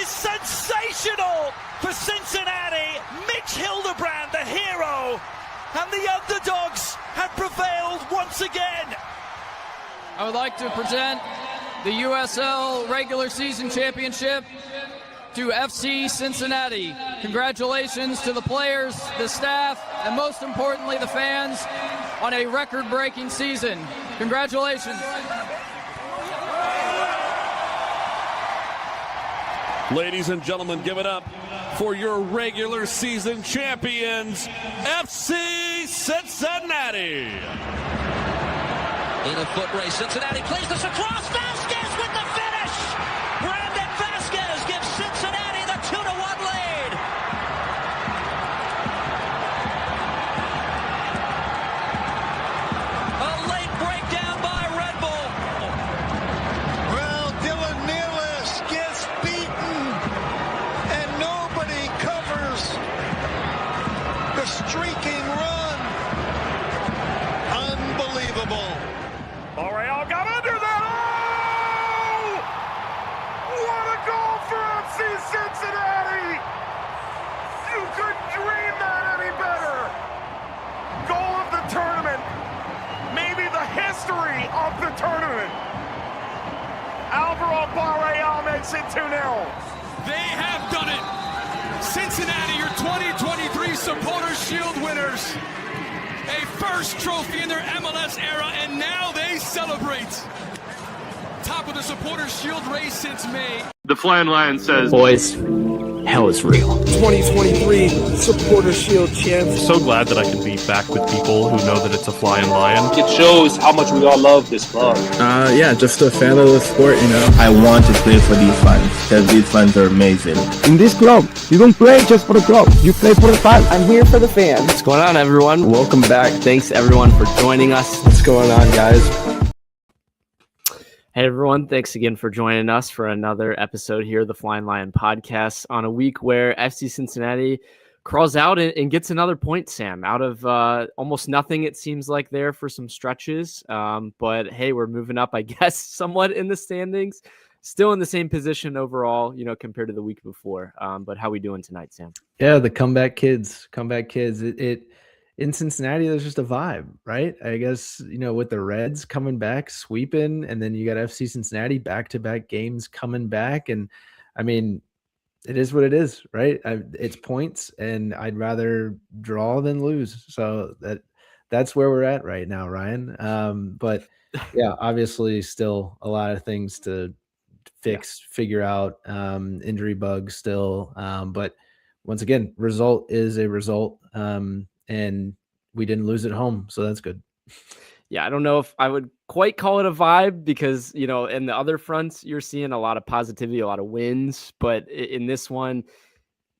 is sensational for Cincinnati. Mitch Hildebrand, the hero, and the underdogs have prevailed once again. I would like to present the USL regular season championship to FC Cincinnati. Congratulations to the players, the staff, and most importantly, the fans on a record-breaking season. Congratulations. Ladies and gentlemen, give it up for your regular season champions, FC Cincinnati. In a foot race, Cincinnati plays this across. Vasquez with the finish. Brandon Vasquez gives Cincinnati the 2-1 lead. A late breakdown by Red Bull. Well, Dylan Nealis gets beaten, and nobody covers the streaking run. Unbelievable. L'Oreal got under that. Oh! What a goal for FC Cincinnati! You couldn't dream that any better. Goal of the tournament. Maybe the history of the tournament. Alvaro Barreal makes it 2-0. They have done it. Cincinnati, your 2023 Supporters Shield winners. A first trophy in their MLS era, and now they celebrate. Top of the Supporters Shield race since May. The Flying Lion says, boys, hell is real. 2023 Supporters Shield champs. So glad that I can be back with people who know that it's a Flying Lion. It shows how much we all love this club. Yeah, just a fan of the sport, you know. I want to play for these fans because these fans are amazing. In this club, you don't play just for the club, you play for the fans. I'm here for the fans. What's going on, everyone? Welcome back. Thanks, everyone, for joining us. What's going on, guys? Hey, everyone. Thanks again for joining us for another episode here of the Flying Lion podcast on a week where FC Cincinnati crawls out and gets another point, Sam, out of almost nothing, it seems like, there for some stretches. But, hey, we're moving up, I guess, somewhat in the standings. Still in the same position overall, you know, compared to the week before. But how we doing tonight, Sam? Yeah, the comeback kids. It in Cincinnati, there's just a vibe, right? I guess, you know, with the Reds coming back, sweeping, and then you got FC Cincinnati back-to-back games coming back. And, I mean, it is what it is, right? It's points, and I'd rather draw than lose. So that's where we're at right now, Ryan. But, yeah, obviously still a lot of things to figure out, injury bugs still. But, once again, result is a result. And we didn't lose at home, so that's good. Yeah, I don't know if I would quite call it a vibe because, you know, in the other fronts, you're seeing a lot of positivity, a lot of wins. But in this one,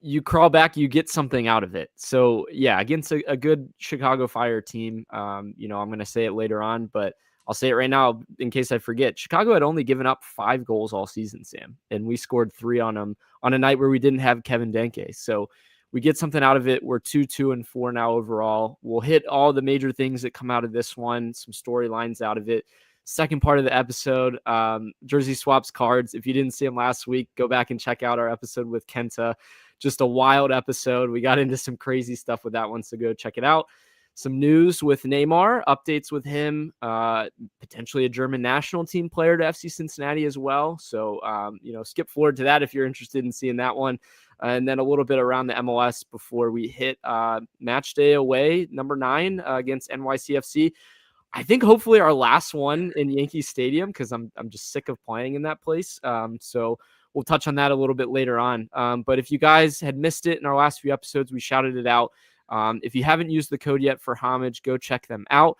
you crawl back, you get something out of it. So, yeah, against a good Chicago Fire team, you know, I'm going to say it later on, but I'll say it right now in case I forget. Chicago had only given up 5 goals all season, Sam, and we scored 3 on them on a night where we didn't have Kevin Denke. So, we get something out of it. We're 2-2-4 now overall. We'll hit all the major things that come out of this one, some storylines out of it. Second part of the episode, jersey swaps cards. If you didn't see them last week, go back and check out our episode with Kenta. Just a wild episode. We got into some crazy stuff with that one, so go check it out. Some news with Neymar, updates with him, potentially a German national team player to FC Cincinnati as well. So, you know, skip forward to that if you're interested in seeing that one. And then a little bit around the MLS before we hit match day away, number 9 against NYCFC. I think hopefully our last one in Yankee Stadium because I'm just sick of playing in that place. So we'll touch on that a little bit later on. But if you guys had missed it in our last few episodes, we shouted it out. If you haven't used the code yet for Homage, go check them out.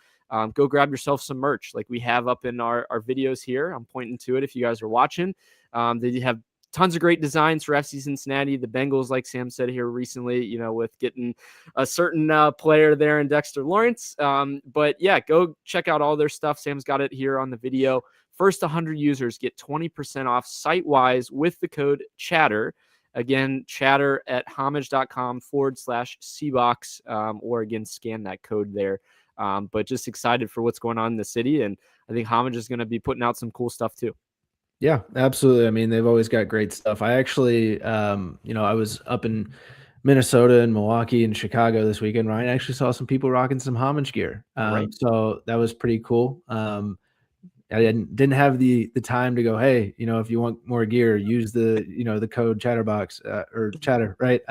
Go grab yourself some merch like we have up in our videos here. I'm pointing to it if you guys are watching. They have tons of great designs for FC Cincinnati. The Bengals, like Sam said here recently, you know, with getting a certain player there in Dexter Lawrence. But yeah, go check out all their stuff. Sam's got it here on the video. First 100 users get 20% off site-wise with the code CHATTER. Again, chatter at homage.com/cbox, or again, scan that code there. But just excited for what's going on in the city. And I think Homage is going to be putting out some cool stuff too. Yeah, absolutely. I mean, they've always got great stuff. I actually, I was up in Minnesota and Milwaukee and Chicago this weekend. Ryan actually saw some people rocking some homage gear. Right. So that was pretty cool. I didn't have the time to go, hey, if you want more gear, use the code Chatterbox or Chatter, right?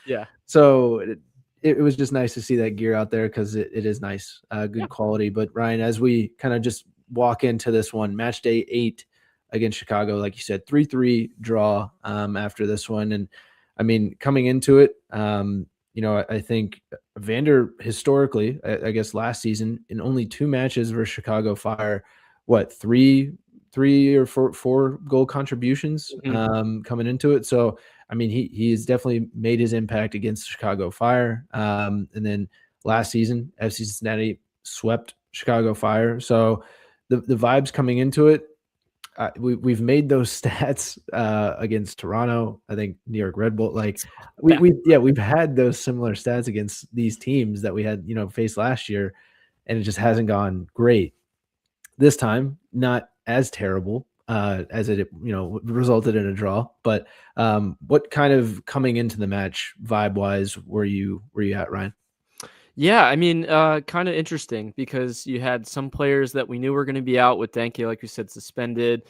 Yeah. So it was just nice to see that gear out there because it is nice, good quality. But Ryan, as we kind of just walk into this one, match day 8 against Chicago, like you said, 3-3 draw after this one. And I mean, coming into it, I think Evander historically, I guess last season in only 2 matches versus Chicago Fire, three or four goal contributions coming into it. So I mean, he's definitely made his impact against Chicago Fire. And then last season, FC Cincinnati swept Chicago Fire. So the vibes coming into it, we've made those stats against Toronto. I think New York Red Bull. Like we've had those similar stats against these teams that we had faced last year, and it just hasn't gone great. This time, not as terrible as it resulted in a draw. But what kind of coming into the match vibe wise were you at, Ryan? Yeah, I mean, kind of interesting because you had some players that we knew were going to be out with Denke, like you said, suspended.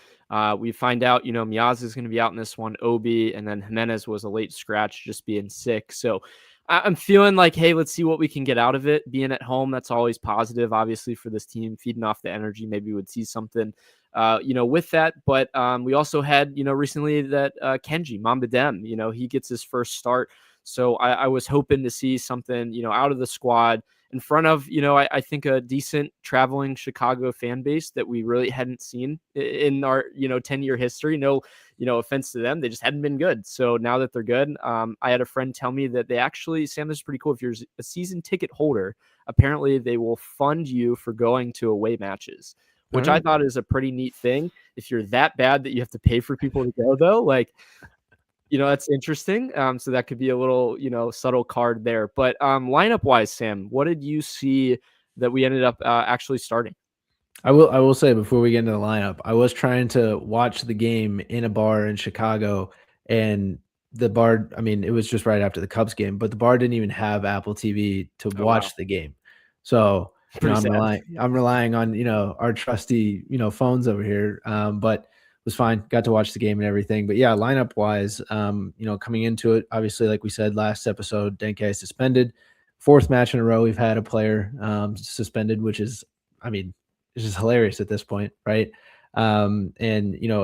We find out, Miaz is going to be out in this one, Obi, and then Jimenez was a late scratch, just being sick. So I'm feeling like, hey, let's see what we can get out of it. Being at home, that's always positive, obviously, for this team, feeding off the energy. Maybe we would see something, with that. But we also had, recently that Kenji Mambadem, he gets his first start. So I was hoping to see something, out of the squad in front of, I think a decent traveling Chicago fan base that we really hadn't seen in our, 10-year history. No, offense to them. They just hadn't been good. So now that they're good, I had a friend tell me that they actually, Sam, this is pretty cool. If you're a season ticket holder, apparently they will fund you for going to away matches, which I thought is a pretty neat thing. If you're that bad that you have to pay for people to go, though, like, that's interesting. So that could be a little, subtle card there. But lineup wise, Sam, what did you see that we ended up actually starting? I will say before we get into the lineup, I was trying to watch the game in a bar in Chicago, and the bar, I mean, it was just right after the Cubs game, but the bar didn't even have Apple TV to watch the game. So I'm relying on, our trusty, phones over here. But was fine. Got to watch the game and everything. But yeah, lineup wise, coming into it, obviously, like we said last episode, Denke suspended. 4th match in a row we've had a player suspended, which is, I mean, it's just hilarious at this point, right? And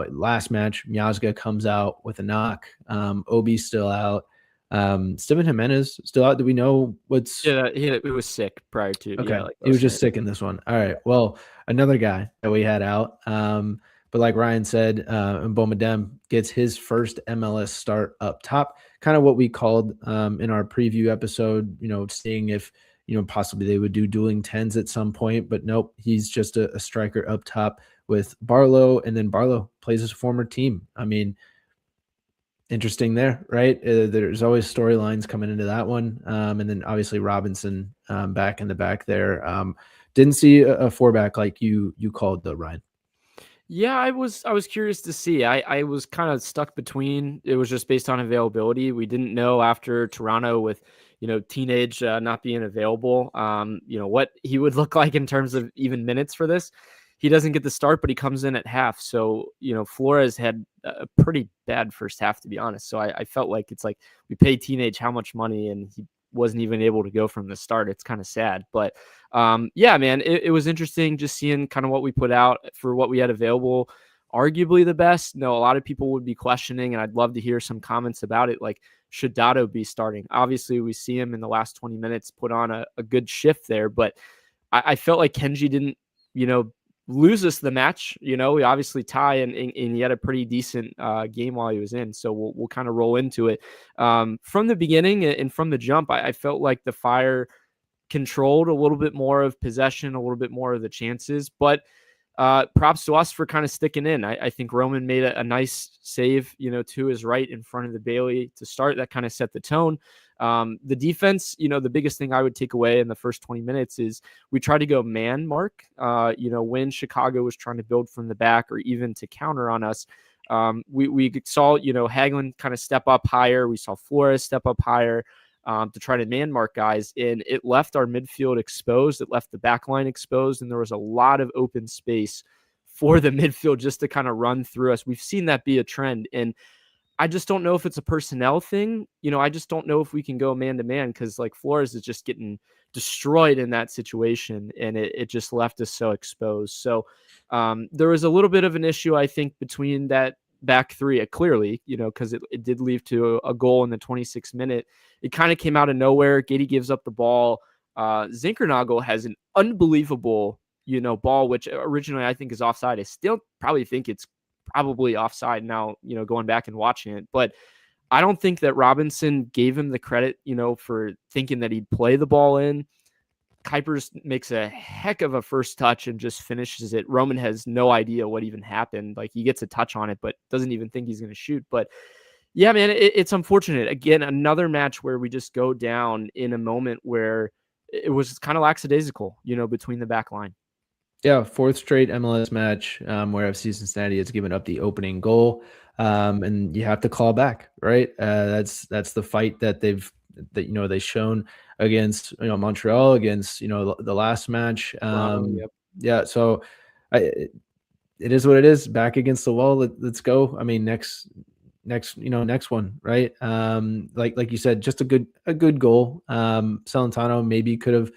last match, Miazga comes out with a knock. Obi's still out. Steven Jimenez still out. Do we know what's? Yeah, it was sick prior to. Okay, yeah, he was just sick in this one. All right. Well, another guy that we had out. But like Ryan said, Mbomadem gets his first MLS start up top, kind of what we called in our preview episode, seeing if, possibly they would do dueling 10s at some point. But nope, he's just a striker up top with Barlow, and then Barlow plays his former team. I mean, interesting there, right? There's always storylines coming into that one. And then obviously Robinson back in the back there. Didn't see a 4-back like you called though, Ryan. Yeah, I was curious to see. I was kind of stuck between. It was just based on availability. We didn't know after Toronto with, Teenage not being available, what he would look like in terms of even minutes for this. He doesn't get the start, but he comes in at half. So, Flores had a pretty bad first half, to be honest. So I felt like it's like we paid Teenage how much money and he wasn't even able to go from the start. It's kind of sad, but yeah, man, it was interesting just seeing kind of what we put out for what we had available. Arguably the best. No, a lot of people would be questioning, and I'd love to hear some comments about it. Like, should Dotto be starting? Obviously, we see him in the last 20 minutes put on a good shift there, but I felt like Kenji didn't, lose us the match. We obviously tie, and he had a pretty decent game while he was in. So we'll kind of roll into it. From the beginning and from the jump, I felt like the Fire controlled a little bit more of possession, a little bit more of the chances, but props to us for kind of sticking in. I think Roman made a nice save, to his right in front of the Bailey to start. That kind of set the tone. The defense, the biggest thing I would take away in the first 20 minutes is we tried to go man mark, when Chicago was trying to build from the back or even to counter on us. We saw, Hagelin kind of step up higher. We saw Flores step up higher to try to man mark guys, and it left our midfield exposed. It left the back line exposed, and there was a lot of open space for the midfield just to kind of run through us. We've seen that be a trend, and I just don't know if it's a personnel thing. I just don't know if we can go man to man, because like Flores is just getting destroyed in that situation, and it just left us so exposed. So there was a little bit of an issue, I think, between that back three, clearly, because it did lead to a goal in the 26th minute. It kind of came out of nowhere. Giddy gives up the ball. Zinkernagel has an unbelievable, ball, which originally I think is offside. I still probably think it's probably offside now, going back and watching it. But I don't think that Robinson gave him the credit, for thinking that he'd play the ball in. Kuipers makes a heck of a first touch and just finishes it. Roman has no idea what even happened. Like, he gets a touch on it, but doesn't even think he's going to shoot. But yeah, man, it's unfortunate. Again, another match where we just go down in a moment where it was kind of lackadaisical, between the back line. Yeah, fourth straight MLS match where FC Cincinnati has given up the opening goal, and you have to claw back, right? That's the fight that they've shown against Montreal, against the last match. Yep. Yeah, so it is what it is. Back against the wall. Let's go. I mean, next one, right? Like you said, just a good goal. Celentano maybe could have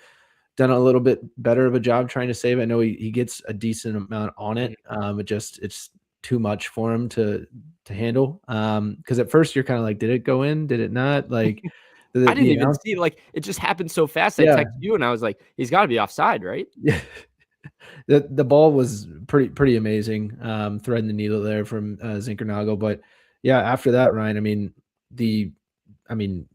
done a little bit better of a job trying to save it. I know he gets a decent amount on it. It's too much for him to handle. Because at first you're kind of like, did it go in? Did it not? Like, I didn't even see, like, it just happened so fast. I texted you and I was like, he's got to be offside, right? Yeah. The ball was pretty amazing. Threading the needle there from Zinkernagel. But yeah, after that, Ryan,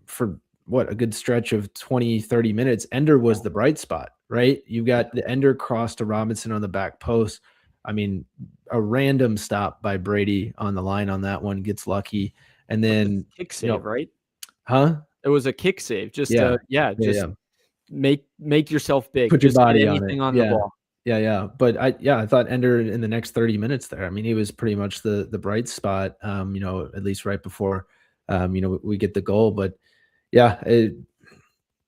for what, a good stretch of 20-30 minutes, Ender was the bright spot, right? You got the Ender cross to Robinson on the back post. I mean, a random stop by Brady on the line on that one, gets lucky, and then kick save, right? Huh? It was a kick save. Just make yourself big. Put just your body get anything on it. the ball. Yeah. But I thought Ender in the next 30 minutes there, I mean, he was pretty much the bright spot, at least right before we get the goal. But yeah,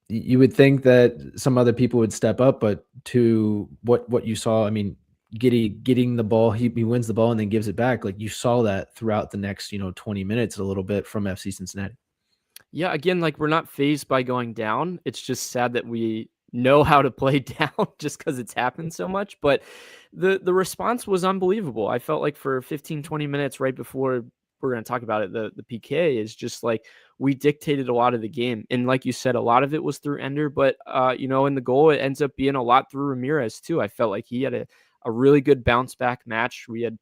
you would think that some other people would step up, but to what you saw, I mean, Giddy getting the ball, he wins the ball and then gives it back. Like, you saw that throughout the next 20 minutes a little bit from FC Cincinnati. Yeah, again, like, we're not fazed by going down. It's just sad that we know how to play down just because it's happened so much. But the response was unbelievable. I felt like for 15-20 minutes right before we're going to talk about it, the PK is just like, we dictated a lot of the game. And like you said, a lot of it was through Ender, but in the goal, it ends up being a lot through Ramirez too. I felt like he had a really good bounce back match. We had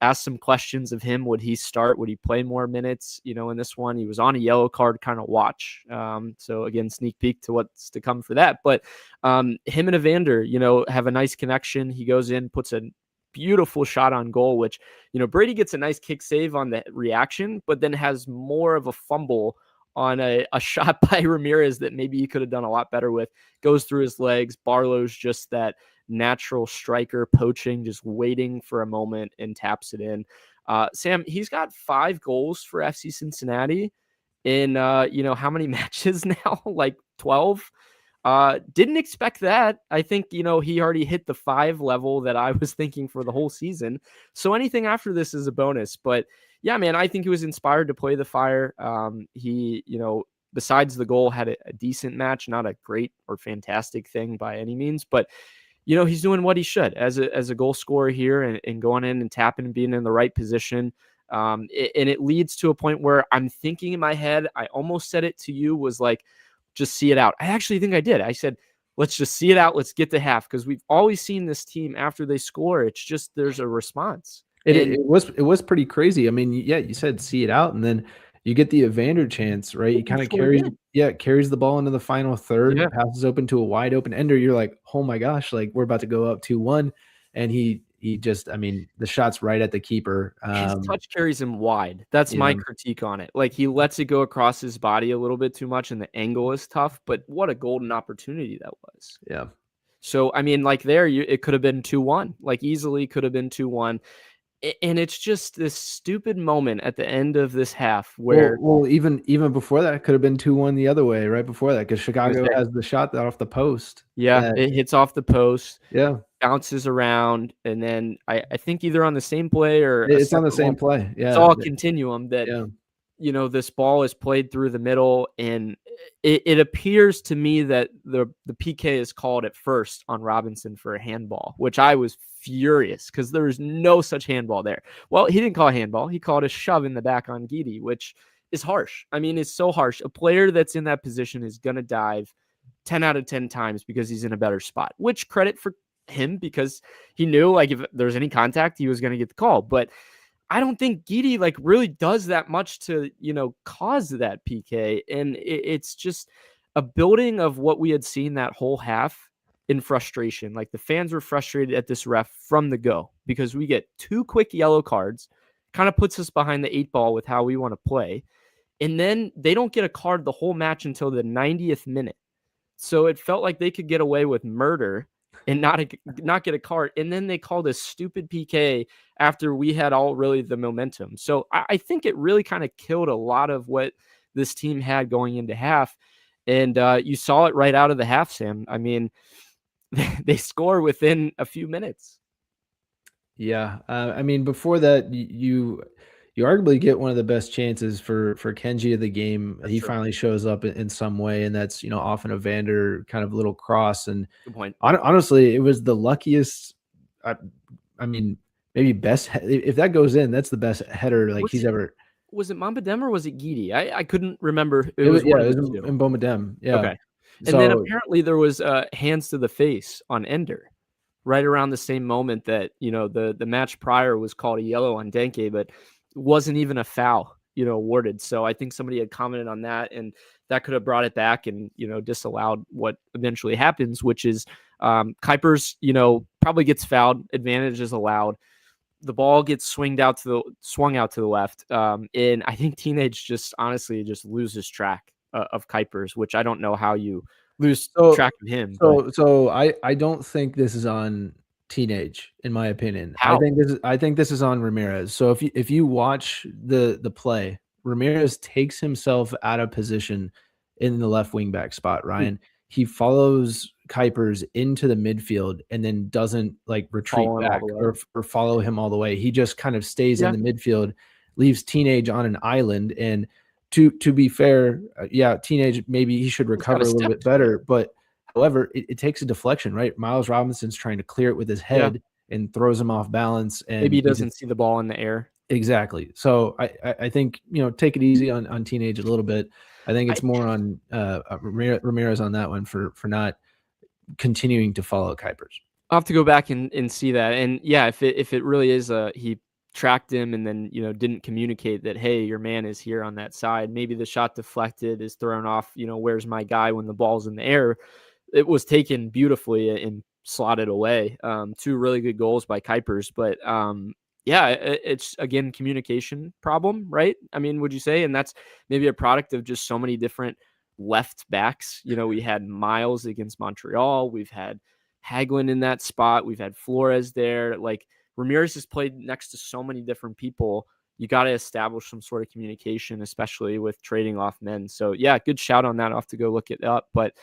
asked some questions of him. Would he start? Would he play more minutes? In this one, he was on a yellow card kind of watch. So again, sneak peek to what's to come for that. But him and Evander, have a nice connection. He goes in, puts a beautiful shot on goal, which, Brady gets a nice kick save on the reaction, but then has more of a fumble on a shot by Ramirez that maybe he could have done a lot better with. Goes through his legs. Barlow's just that natural striker, poaching, just waiting for a moment and taps it in. Sam, he's got 5 goals for FC Cincinnati in, how many matches now? Like 12? Didn't expect that. I think, he already hit the 5 level that I was thinking for the whole season. So anything after this is a bonus. But yeah, man, I think he was inspired to play the Fire. He, besides the goal, had a decent match, not a great or fantastic thing by any means, but he's doing what he should as a goal scorer here and going in and tapping and being in the right position. And it leads to a point where I'm thinking in my head, I almost said it to you, was like, just see it out. I actually think I did. I said, let's just see it out. Let's get to half, because we've always seen this team after they score, it's just there's a response. It was pretty crazy. I mean, yeah, you said see it out, and then you get the Evander chance, right? He kind of carries the ball into the final third, passes open to a wide open Ender. You're like, oh my gosh, like, we're about to go up 2-1, and he just, I mean, the shot's right at the keeper. His touch carries him wide. That's my critique on it. Like, he lets it go across his body a little bit too much, and the angle is tough. But what a golden opportunity that was. Yeah. So I mean, like, there, it could have been 2-1. Like, easily could have been 2-1. And it's just this stupid moment at the end of this half where well even before that could have been 2-1 the other way right before that because Chicago has the shot that off the post. It hits off the post. Yeah. Bounces around, and then I think either on the same play or it's on the same play. Yeah. It's all a continuum that this ball is played through the middle, and it appears to me that the PK is called at first on Robinson for a handball, which I was furious because there was no such handball there. Well, he didn't call a handball. He called a shove in the back on Giddey, which is harsh. I mean, it's so harsh. A player that's in that position is going to dive 10 out of 10 times because he's in a better spot, which credit for him because he knew like if there's any contact, he was going to get the call. But I don't think Giddey like really does that much to, cause that PK. And it's just a building of what we had seen that whole half in frustration. Like the fans were frustrated at this ref from the go because we get 2 quick yellow cards, kind of puts us behind the 8 ball with how we want to play. And then they don't get a card the whole match until the 90th minute. So it felt like they could get away with murder and not get a card. And then they called a stupid PK after we had all really the momentum. So I think it really kind of killed a lot of what this team had going into half. And you saw it right out of the half, Sam. I mean, they score within a few minutes. Yeah. I mean, before that, you arguably get one of the best chances for Kenji of the game. He finally shows up in some way, and that's, off an Evander kind of little cross. And good point. Honestly, it was the luckiest, I mean, maybe best. If that goes in, that's the best header he's ever. Was it Mamba Dem or was it Giddey? I couldn't remember. It was in Boma Dem. Yeah. Okay. And then apparently there was hands to the face on Ender right around the same moment that, the match prior was called a yellow on Denke, but wasn't even a foul, awarded. So I think somebody had commented on that, and that could have brought it back and, disallowed what eventually happens, which is Kuipers, probably gets fouled. Advantage is allowed. The ball gets swung out to the left. And I think Teenage just honestly just loses track of Kuipers, which I don't know how you lose track of him. So I don't think this is on Teenage, in my opinion. How? I think this is on Ramirez. So if you watch the play, Ramirez takes himself out of position in the left wing back spot, Ryan. He follows Kuipers into the midfield and then doesn't retreat back or follow him all the way. He just kind of stays in the midfield, leaves Teenage on an island. And to be fair, Teenage, maybe he should recover a little bit better, but however, it takes a deflection, right? Miles Robinson's trying to clear it with his head and throws him off balance. And maybe he doesn't see the ball in the air. Exactly. So I think, take it easy on Teenage a little bit. I think it's more on Ramirez on that one for not continuing to follow Kuipers. I'll have to go back and see that. And yeah, if it really is he tracked him and then, didn't communicate that, hey, your man is here on that side. Maybe the shot deflected, is thrown off, where's my guy when the ball's in the air. It was taken beautifully and slotted away. 2 really good goals by Kuipers. But it's again, communication problem, right? I mean, would you say? And that's maybe a product of just so many different left backs. We had Miles against Montreal. We've had Hagelin in that spot. We've had Flores there. Ramirez has played next to so many different people. You got to establish some sort of communication, especially with trading off men. So yeah, good shout on that. I'll have to go look it up. But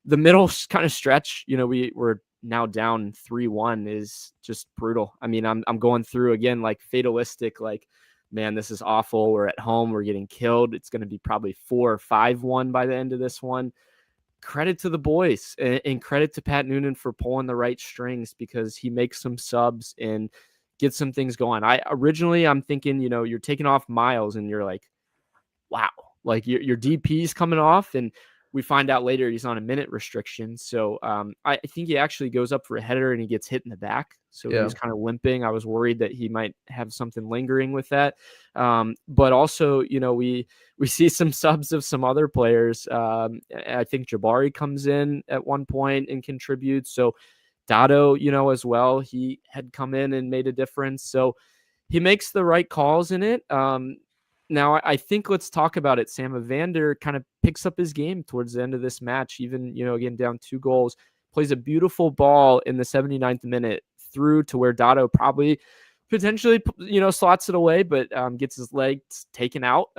the middle kind of stretch, we're now down 3-1 is just brutal. I mean, I'm going through again, fatalistic, man, this is awful. We're at home. We're getting killed. It's going to be probably 4 or 5-1 by the end of this one. Credit to the boys and credit to Pat Noonan for pulling the right strings because he makes some subs and gets some things going. I'm thinking, you're taking off Miles and you're like, wow, your DP's coming off, and we find out later he's on a minute restriction. So I think he actually goes up for a header and he gets hit in the back. So he's kind of limping. I was worried that he might have something lingering with that. But also, we see some subs of some other players. I think Jabari comes in at one point and contributes. So Dado, as well, he had come in and made a difference. So he makes the right calls in it. Now, I think let's talk about it. Sam Evander kind of picks up his game towards the end of this match, even, again, down 2 goals, plays a beautiful ball in the 79th minute through to where Dado probably potentially, slots it away, but gets his legs taken out.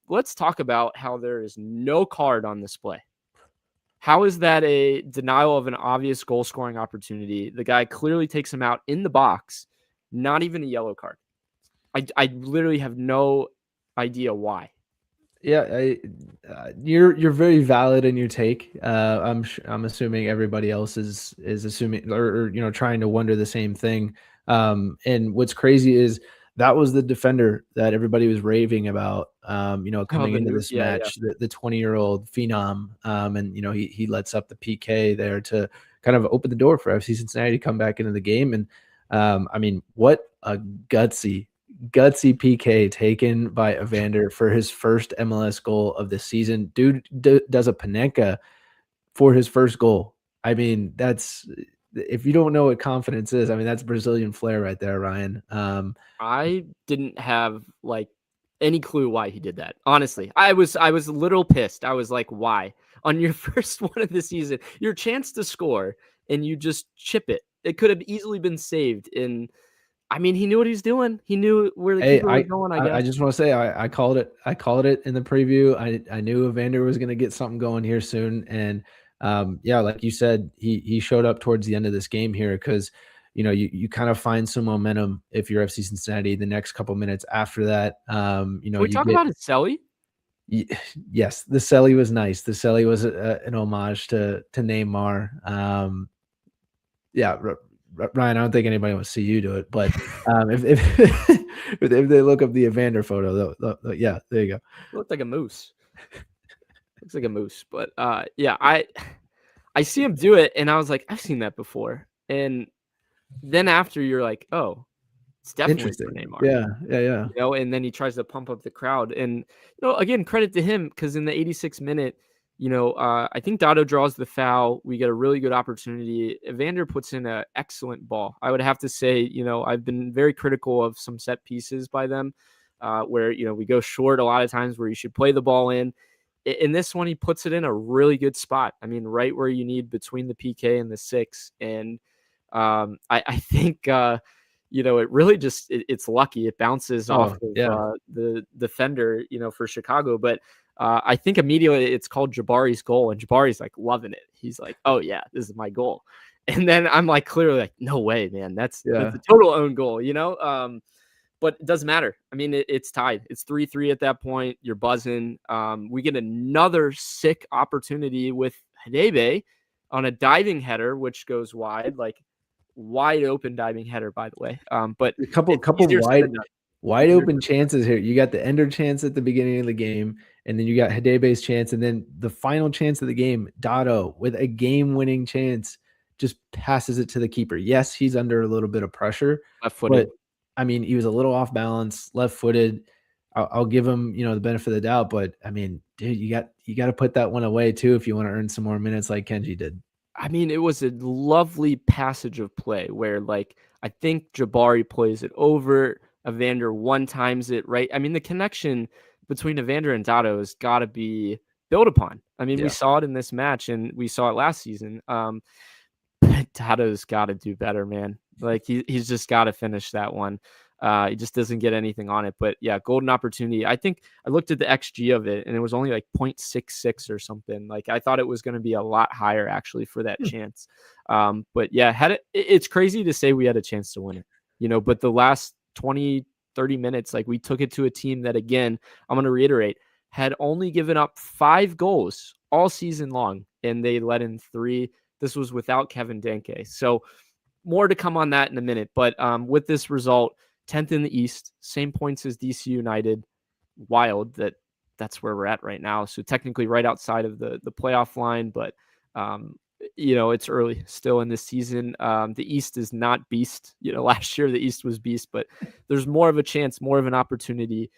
Let's talk about how there is no card on display. How is that a denial of an obvious goal scoring opportunity? The guy clearly takes him out in the box, not even a yellow card. I literally have no idea why. Yeah, you're very valid in your take. I'm assuming everybody else is assuming or trying to wonder the same thing. And what's crazy is that was the defender that everybody was raving about. Coming into this match, the 20-year-old phenom, and he lets up the PK there to kind of open the door for FC Cincinnati to come back into the game. And what a gutsy PK taken by Evander for his first MLS goal of the season. Dude does a Panenka for his first goal. That's, if you don't know what confidence is, that's Brazilian flair right there, Ryan. I didn't have any clue why he did that. Honestly, I was a little pissed. I was like, why? On your first one of the season, your chance to score and you just chip it. It could have easily been saved in. He knew what he was doing. He knew where the keeper was going, I guess. I just want to say I called it. I called it in the preview. I knew Evander was going to get something going here soon. And like you said, he showed up towards the end of this game here because, you kind of find some momentum if you're FC Cincinnati the next couple minutes after that. Can we talk about his celly? Yes, the celly was nice. The celly was an homage to Neymar. Ryan, I don't think anybody wants to see you do it, but if they look up the Evander photo, there you go. Looked like a moose. Looks like a moose, but I see him do it, and I was like, I've seen that before. And then after, you're like, oh, it's definitely for Neymar. Yeah. And then he tries to pump up the crowd, and again, credit to him because in the 86th minute. I think Dotto draws the foul. We get a really good opportunity. Evander puts in an excellent ball. I would have to say, I've been very critical of some set pieces by them where, we go short a lot of times where you should play the ball in. In this one, he puts it in a really good spot. Right where you need between the PK and the 6. And I think, it really just, it's lucky. It bounces off of the defender, for Chicago. But I think immediately it's called Jabari's goal, and Jabari's loving it. He's like, oh yeah, this is my goal. And then I'm clearly no way, man. That's a total own goal, but it doesn't matter. It's tied. It's 3-3 at that point. You're buzzing. We get another sick opportunity with Hadebe on a diving header, which goes wide open diving header, by the way. But a couple wide open chances here. You got the Ender chance at the beginning of the game, and then you got Hadebe's chance, and then the final chance of the game, Dotto with a game-winning chance just passes it to the keeper. Yes, he's under a little bit of pressure, left-footed. But he was a little off balance, left-footed. I'll give him, the benefit of the doubt, but dude, you got to put that one away too if you want to earn some more minutes like Kenji did. It was a lovely passage of play where I think Jabari plays it over. Evander one times it, right? The connection between Evander and Dotto has got to be built upon. We saw it in this match and we saw it last season. Dotto's got to do better, man. He's just got to finish that one. He just doesn't get anything on it. But yeah, golden opportunity. I think I looked at the XG of it and it was only 0.66 or something. I thought it was going to be a lot higher actually for that chance. But yeah, it's crazy to say we had a chance to win it, but the last 20, 30 minutes, we took it to a team that, again, I'm going to reiterate, had only given up 5 goals all season long, and they let in 3. This was without Kevin Danke. So more to come on that in a minute. But with this result, 10th in the East, same points as DC United. Wild that's where we're at right now. So technically right outside of the playoff line, but it's early still in this season. The East is not beast. Last year the East was beast, but there's more of a chance, more of an opportunity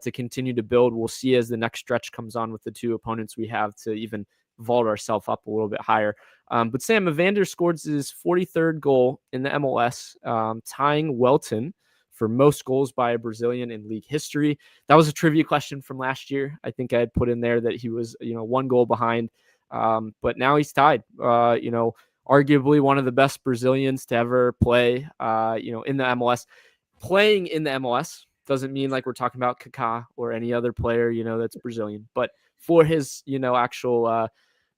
to continue to build. We'll see as the next stretch comes on with the 2 opponents we have to even vault ourselves up a little bit higher. But Sam, Evander scored his 43rd goal in the MLS, tying Welton for most goals by a Brazilian in league history. That was a trivia question from last year. I think I had put in there that he was, 1 goal behind. But now he's tied, arguably one of the best Brazilians to ever play, in the MLS. playing in the MLS. Doesn't mean like we're talking about Kaká or any other player, that's Brazilian, but for his, actual,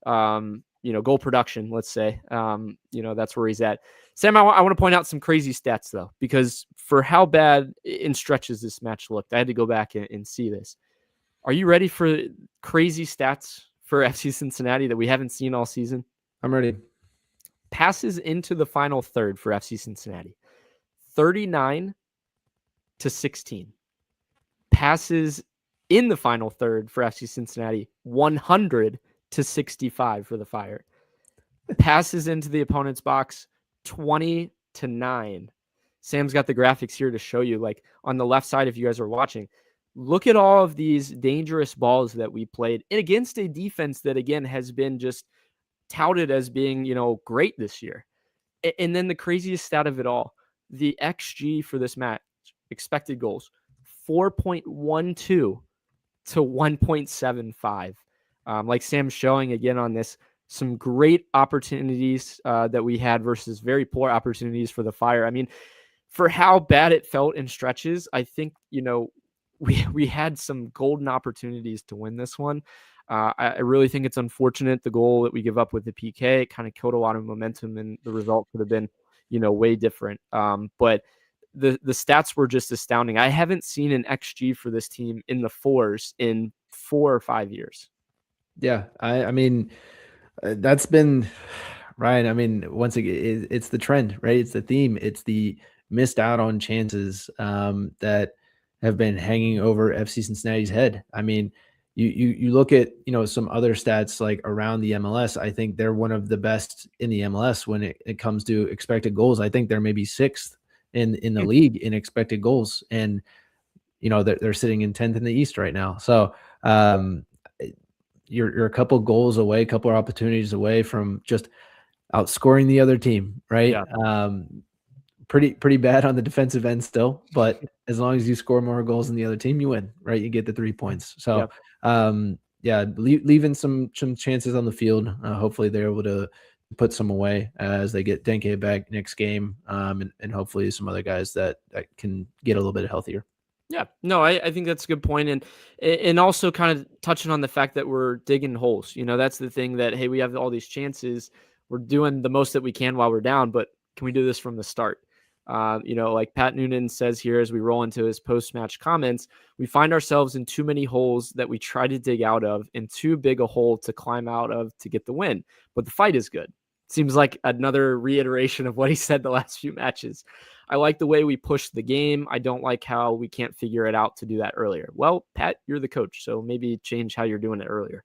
goal production, let's say, that's where he's at. Sam, I want to point out some crazy stats though, because for how bad in stretches this match looked, I had to go back and see this. Are you ready for crazy stats for FC Cincinnati that we haven't seen all season? I'm ready. Passes into the final third for FC Cincinnati, 39-16. Passes in the final third for FC Cincinnati, 100-65 for the Fire. Passes into the opponent's box, 20-9. Sam's got the graphics here to show you, like on the left side, if you guys are watching, look at all of these dangerous balls that we played against a defense that, again, has been just touted as being, great this year. And then the craziest stat of it all, the XG for this match, expected goals, 4.12 to 1.75. Like Sam's showing again on this, some great opportunities that we had versus very poor opportunities for the Fire. I mean, for how bad it felt in stretches, I think, we had some golden opportunities to win this one. I really think it's unfortunate the goal that we give up with the PK. It kind of killed a lot of momentum, and the result could have been, way different. But the stats were just astounding. I haven't seen an XG for this team in the 4s in 4 or 5 years. Yeah, I mean, that's been right. I mean, once again, it's the trend, right? It's the theme. It's the missed out on chances that have been hanging over FC Cincinnati's head. I mean, you look at, some other stats like around the MLS. I think they're one of the best in the MLS when it comes to expected goals. I think they're maybe 6th in the league in expected goals. And, they're sitting in 10th in the East right now. So you're a couple goals away, a couple of opportunities away from just outscoring the other team, right? Yeah. Pretty bad on the defensive end still, but as long as you score more goals than the other team, you win, right? You get the 3 points. So, leaving some chances on the field. Hopefully they're able to put some away as they get Denke back next game, and hopefully some other guys that can get a little bit healthier. Yeah, no, I think that's a good point. And also kind of touching on the fact that we're digging holes. That's the thing that, hey, we have all these chances. We're doing the most that we can while we're down, but can we do this from the start? Like Pat Noonan says here as we roll into his post-match comments, we find ourselves in too many holes that we try to dig out of and too big a hole to climb out of to get the win. But the fight is good. Seems like another reiteration of what he said the last few matches. I like the way we push the game. I don't like how we can't figure it out to do that earlier. Well, Pat, you're the coach, so maybe change how you're doing it earlier.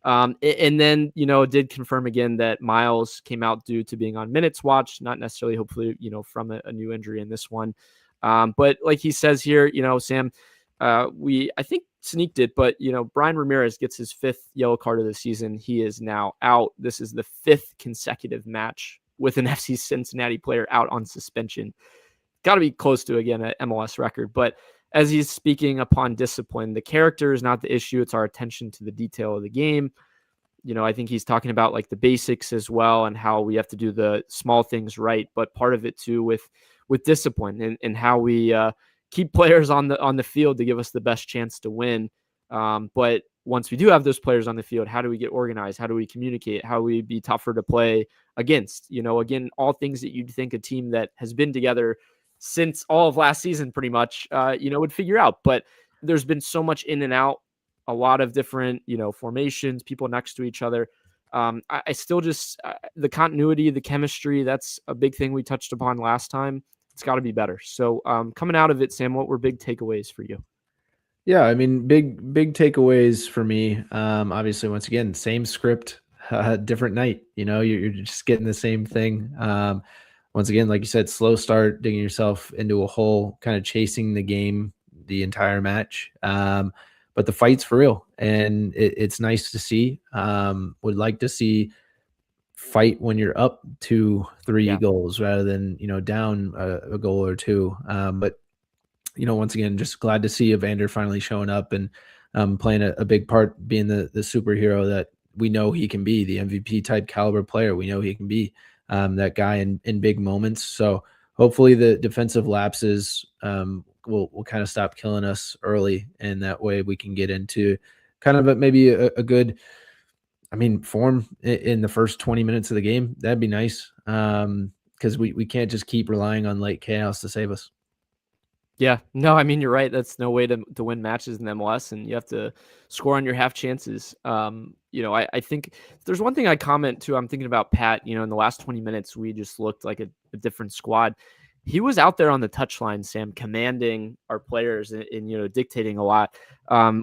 And then, did confirm again that Miles came out due to being on minutes watch, not necessarily, hopefully, from a new injury in this one. But like he says here, Sam, I think sneaked it, but, Brian Ramirez gets his 5th yellow card of the season. He is now out. This is the 5th consecutive match with an FC Cincinnati player out on suspension. Got to be close to, again, an MLS record. But as he's speaking upon discipline, the character is not the issue. It's our attention to the detail of the game. I think he's talking about like the basics as well and how we have to do the small things right. But part of it too with discipline and how we keep players on the field to give us the best chance to win. But once we do have those players on the field, how do we get organized? How do we communicate? How do we be tougher to play against? Again, all things that you'd think a team that has been together since all of last season pretty much, would figure out. But there's been so much in and out, a lot of different, formations, people next to each other. I still just, the continuity, the chemistry, that's a big thing we touched upon last time. It's got to be better. So coming out of it, Sam, what were big takeaways for you? Yeah, I mean, big takeaways for me. Obviously, once again, same script, different night. You're just getting the same thing. Once again, like you said, slow start, digging yourself into a hole, kind of chasing the game the entire match. But the fight's for real, and it's nice to see. Would like to see fight when you're up 2-3 goals rather than down a goal or 2. But once again, just glad to see Evander finally showing up and playing a big part, being the superhero that we know he can be, the MVP type caliber player we know he can be. That guy in big moments. So hopefully the defensive lapses will kind of stop killing us early, and that way we can get into kind of maybe a good, form in the first 20 minutes of the game. That'd be nice, because we can't just keep relying on late chaos to save us. Yeah, no, you're right. That's no way to win matches in MLS, and you have to score on your half chances. I think there's one thing I comment too. I'm thinking about Pat. In the last 20 minutes, we just looked like a different squad. He was out there on the touchline, Sam, commanding our players and dictating a lot.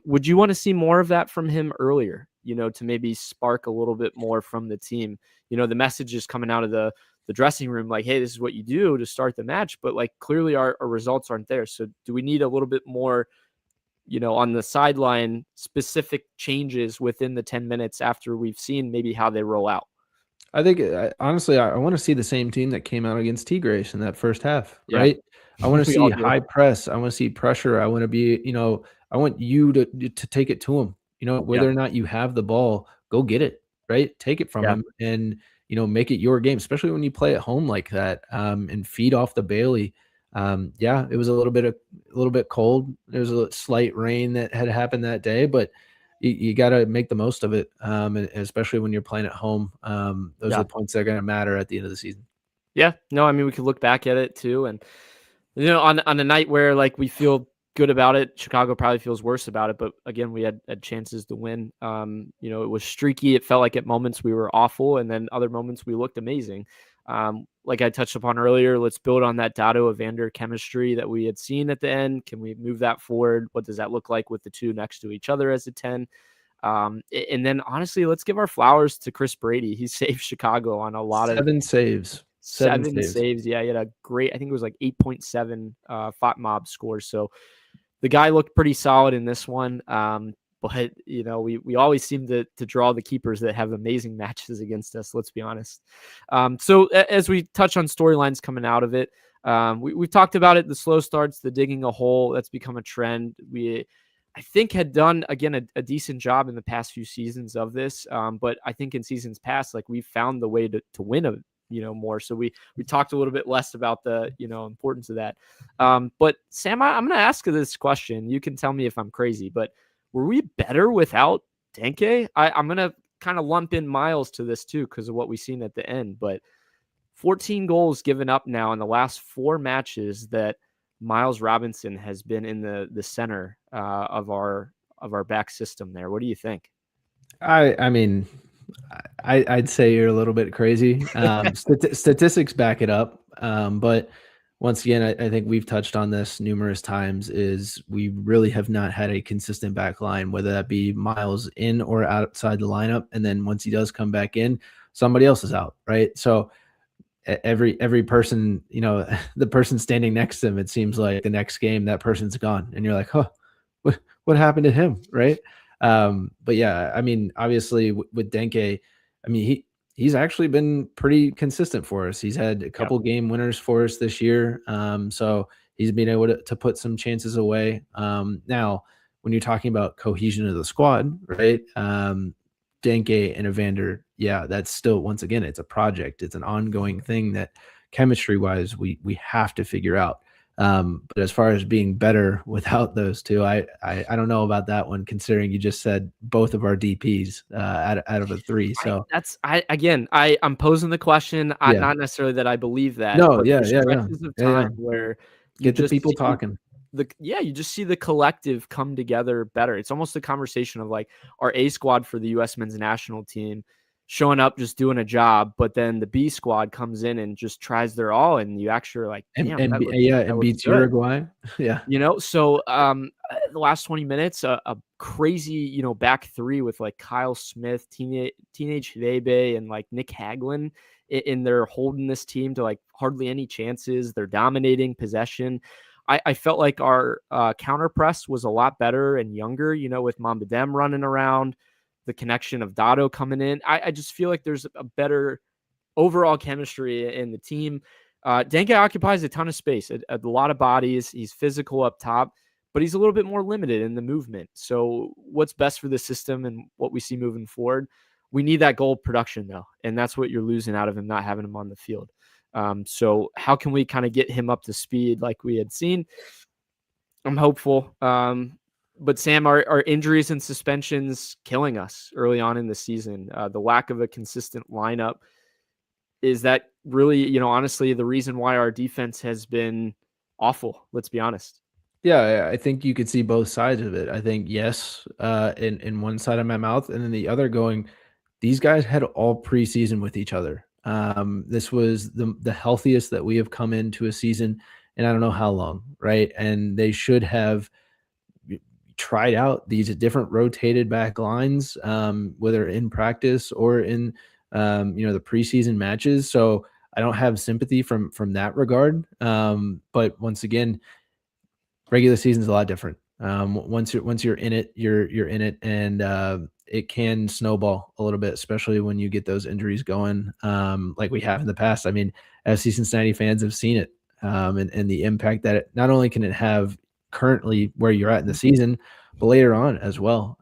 Would you want to see more of that from him earlier? To maybe spark a little bit more from the team. The message is coming out of the dressing room, like, hey, this is what you do to start the match, but like clearly our results aren't there. So do we need a little bit more, on the sideline, specific changes within the 10 minutes after we've seen maybe how they roll out? I think honestly, I want to see the same team that came out against Tigres in that first half, right? I want to see high press. I want to see pressure. I want to be, I want you to take it to them, whether or not you have the ball, go get it, right? Take it from him and, make it your game, especially when you play at home like that, and feed off the Bailey. It was a little bit cold. There was a slight rain that had happened that day, but you got to make the most of it, especially when you're playing at home. Those are the points that are going to matter at the end of the season. Yeah, no, we could look back at it too, and on a night where like we feel good about it, Chicago probably feels worse about it. But again, we had chances to win. It was streaky. It felt like at moments we were awful, and then other moments we looked amazing. Like I touched upon earlier, let's build on that Dado Evander chemistry that we had seen at the end. Can we move that forward? What does that look like with the two next to each other as a 10? And then honestly, let's give our flowers to Chris Brady. He saved Chicago on a lot of saves. Seven saves. Yeah, he had a great, I think it was like 8.7 FOTMOB scores. So the guy looked pretty solid in this one. But, we always seem to draw the keepers that have amazing matches against us, let's be honest. So as we touch on storylines coming out of it, we've talked about it, the slow starts, the digging a hole, that's become a trend. I think had done, again, a decent job in the past few seasons of this. But I think in seasons past, like we found the way to win more. So we talked a little bit less about the, importance of that. But Sam, I'm going to ask you this question. You can tell me if I'm crazy, but were we better without Denke? I'm going to kind of lump in Miles to this too, because of what we've seen at the end, but 14 goals given up now in the last 4 matches that Miles Robinson has been in the center of our back system there. What do you think? I'd say you're a little bit crazy. Statistics back it up. But once again, I think we've touched on this numerous times, is we really have not had a consistent back line, whether that be Miles in or outside the lineup. And then once he does come back in, somebody else is out, right? So every person, the person standing next to him, it seems like the next game, that person's gone. And you're like, huh, what happened to him, right? But yeah, obviously with Denke, he's actually been pretty consistent for us. He's had a couple game winners for us this year. So he's been able to put some chances away. Now, when you're talking about cohesion of the squad, right? Denke and Evander, that's still, once again, it's a project. It's an ongoing thing that chemistry wise, we have to figure out. But as far as being better without those two, I don't know about that one, considering you just said both of our DPs out of the 3. So I'm posing the question. Not necessarily that I believe that. No, but stretches of time where get the people talking. You just see the collective come together better. It's almost a conversation of like our A squad for the U.S. men's national team showing up, just doing a job, but then the B squad comes in and just tries their all, and you actually are like, damn, and beats Uruguay. Yeah. So the last 20 minutes, a crazy, back 3 with like Kyle Smith, teenage Hirebe, and like Nick Haglund in there holding this team to like hardly any chances. They're dominating possession. I felt like our counter press was a lot better and younger, with Mamba Dem running around, the connection of Dado coming in. I just feel like there's a better overall chemistry in the team. Denke occupies a ton of space, a lot of bodies. He's physical up top, but he's a little bit more limited in the movement. So what's best for the system and what we see moving forward? We need that goal production though. And that's what you're losing out of him, not having him on the field. So how can we kind of get him up to speed like we had seen? I'm hopeful. But Sam, are injuries and suspensions killing us early on in the season? The lack of a consistent lineup, is that really, honestly, the reason why our defense has been awful? Let's be honest. Yeah, I think you could see both sides of it. I think, yes, in one side of my mouth, and then the other going, these guys had all preseason with each other. This was the healthiest that we have come into a season in I don't know how long, right? And they should have tried out these different rotated back lines, whether in practice or in the preseason matches. So I don't have sympathy from that regard. But once again, regular season is a lot different. Once you're in it, you're in it, and it can snowball a little bit, especially when you get those injuries going, like we have in the past. I mean, FC Cincinnati fans have seen it, and the impact that it not only can it have currently where you're at in the season, but later on as well.